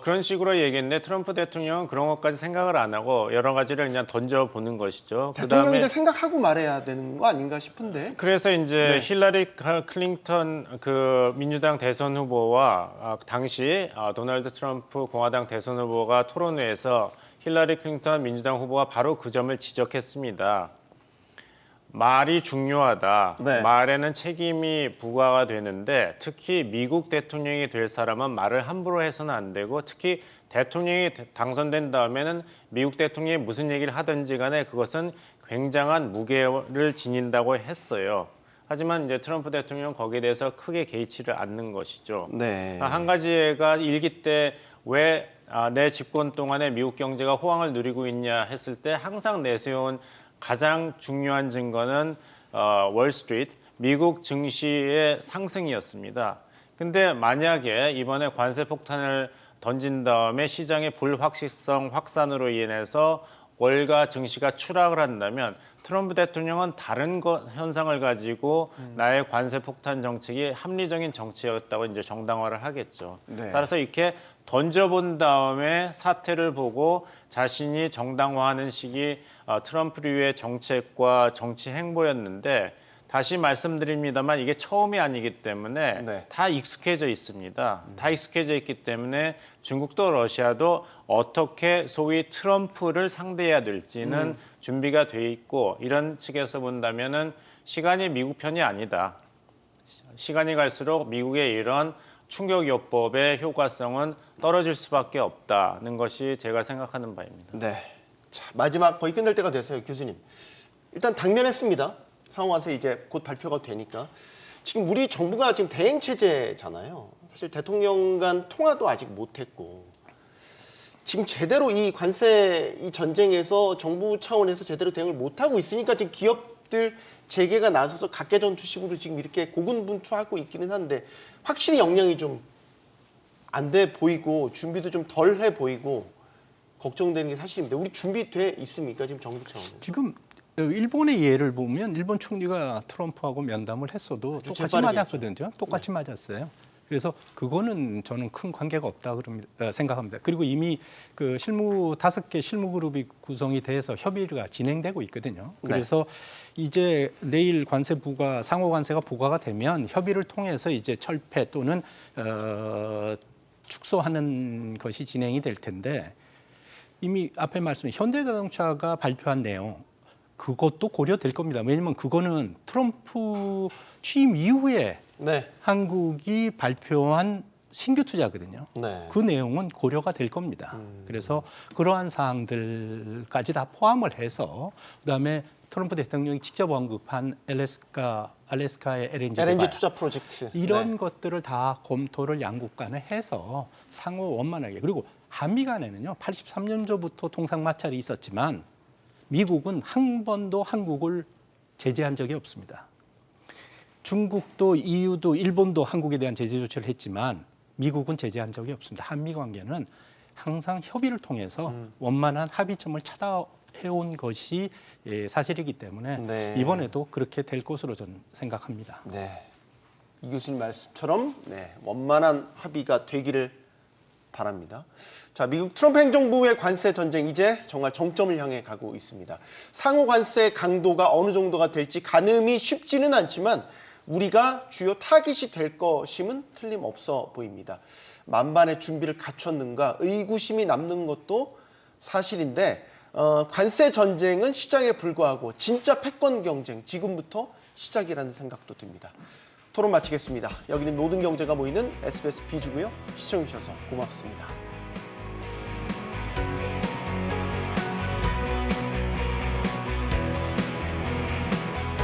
그런 식으로 얘기했는데 트럼프 대통령은 그런 것까지 생각을 안 하고 여러 가지를 그냥 던져보는 것이죠. 대통령인데 생각하고 말해야 되는 거 아닌가 싶은데. 그래서 이제 네. 힐러리 클린턴 그 민주당 대선 후보와 당시 도널드 트럼프 공화당 대선 후보가 토론회에서 힐러리 클린턴 민주당 후보가 바로 그 점을 지적했습니다. 말이 중요하다. 네. 말에는 책임이 부과가 되는데 특히 미국 대통령이 될 사람은 말을 함부로 해서는 안 되고, 특히 대통령이 당선된 다음에는 미국 대통령이 무슨 얘기를 하든지 간에 그것은 굉장한 무게를 지닌다고 했어요. 하지만 이제 트럼프 대통령은 거기에 대해서 크게 개의치를 않는 것이죠. 네. 한 가지가 일기 때 왜 내 집권 동안에 미국 경제가 호황을 누리고 있냐 했을 때 항상 내세운 가장 중요한 증거는 월스트리트, 미국 증시의 상승이었습니다. 근데 만약에 이번에 관세 폭탄을 던진 다음에 시장의 불확실성 확산으로 인해서 월가 증시가 추락을 한다면 트럼프 대통령은 다른 현상을 가지고 나의 관세 폭탄 정책이 합리적인 정치였다고 이제 정당화를 하겠죠. 네. 따라서 이렇게 던져본 다음에 사태를 보고 자신이 정당화하는 식이 트럼프류의 정책과 정치 행보였는데, 다시 말씀드립니다만 이게 처음이 아니기 때문에 네. 다 익숙해져 있습니다. 다 익숙해져 있기 때문에 중국도 러시아도 어떻게 소위 트럼프를 상대해야 될지는 준비가 돼 있고, 이런 측에서 본다면은 시간이 미국 편이 아니다. 시간이 갈수록 미국의 이런 충격요법의 효과성은 떨어질 수밖에 없다는 것이 제가 생각하는 바입니다. 네. 자, 마지막 거의 끝날 때가 됐어요, 교수님. 일단 당면했습니다. 상황 와서 이제 곧 발표가 되니까. 지금 우리 정부가 지금 대행 체제잖아요. 사실 대통령 간 통화도 아직 못했고, 지금 제대로 이 관세 이 전쟁에서 정부 차원에서 제대로 대응을 못하고 있으니까 지금 기업들 재계가 나서서 각계전투식으로 지금 이렇게 고군분투하고 있기는 한데 확실히 역량이 좀 안 돼 보이고 준비도 좀 덜 해 보이고 걱정되는 게 사실입니다. 우리 준비돼 있습니까? 지금 정부 차원에서? 지금 일본의 예를 보면 일본 총리가 트럼프하고 면담을 했어도 똑같이 재빠르게 맞았거든요. 똑같이 맞았어요. 그래서 그거는 저는 큰 관계가 없다 생각합니다. 그리고 이미 그 5개 실무 그룹이 구성이 돼서 협의가 진행되고 있거든요. 그래서 이제 내일 상호 관세가 부과가 되면 협의를 통해서 이제 철폐 또는 축소하는 것이 진행이 될 텐데 이미 앞에 말씀인 현대자동차가 발표한 내용 그것도 고려될 겁니다. 왜냐하면 그거는 트럼프 취임 이후에 한국이 발표한 신규 투자거든요. 그 내용은 고려가 될 겁니다. 그래서 그러한 사항들까지 다 포함을 해서 그다음에 트럼프 대통령이 직접 언급한 알래스카의 LNG 투자 프로젝트 이런 것들을 다 검토를 양국 간에 해서 상호 원만하게 그리고 한미 간에는요 83년도부터 통상 마찰이 있었지만 미국은 한 번도 한국을 제재한 적이 없습니다. 중국도 EU도 일본도 한국에 대한 제재 조치를 했지만 미국은 제재한 적이 없습니다. 한미 관계는 항상 협의를 통해서 원만한 합의점을 찾아해온 것이 사실이기 때문에 이번에도 그렇게 될 것으로 저는 생각합니다. 이 교수님 말씀처럼 원만한 합의가 되기를 바랍니다. 자, 미국 트럼프 행정부의 관세 전쟁 이제 정말 정점을 향해 가고 있습니다. 상호 관세 강도가 어느 정도가 될지 가늠이 쉽지는 않지만 우리가 주요 타깃이 될 것임은 틀림없어 보입니다. 만반의 준비를 갖췄는가 의구심이 남는 것도 사실인데 관세 전쟁은 시작에 불과하고 진짜 패권 경쟁 지금부터 시작이라는 생각도 듭니다. 토론 마치겠습니다. 여기는 모든 경제가 모이는 SBS 비주고요. 시청해주셔서 고맙습니다.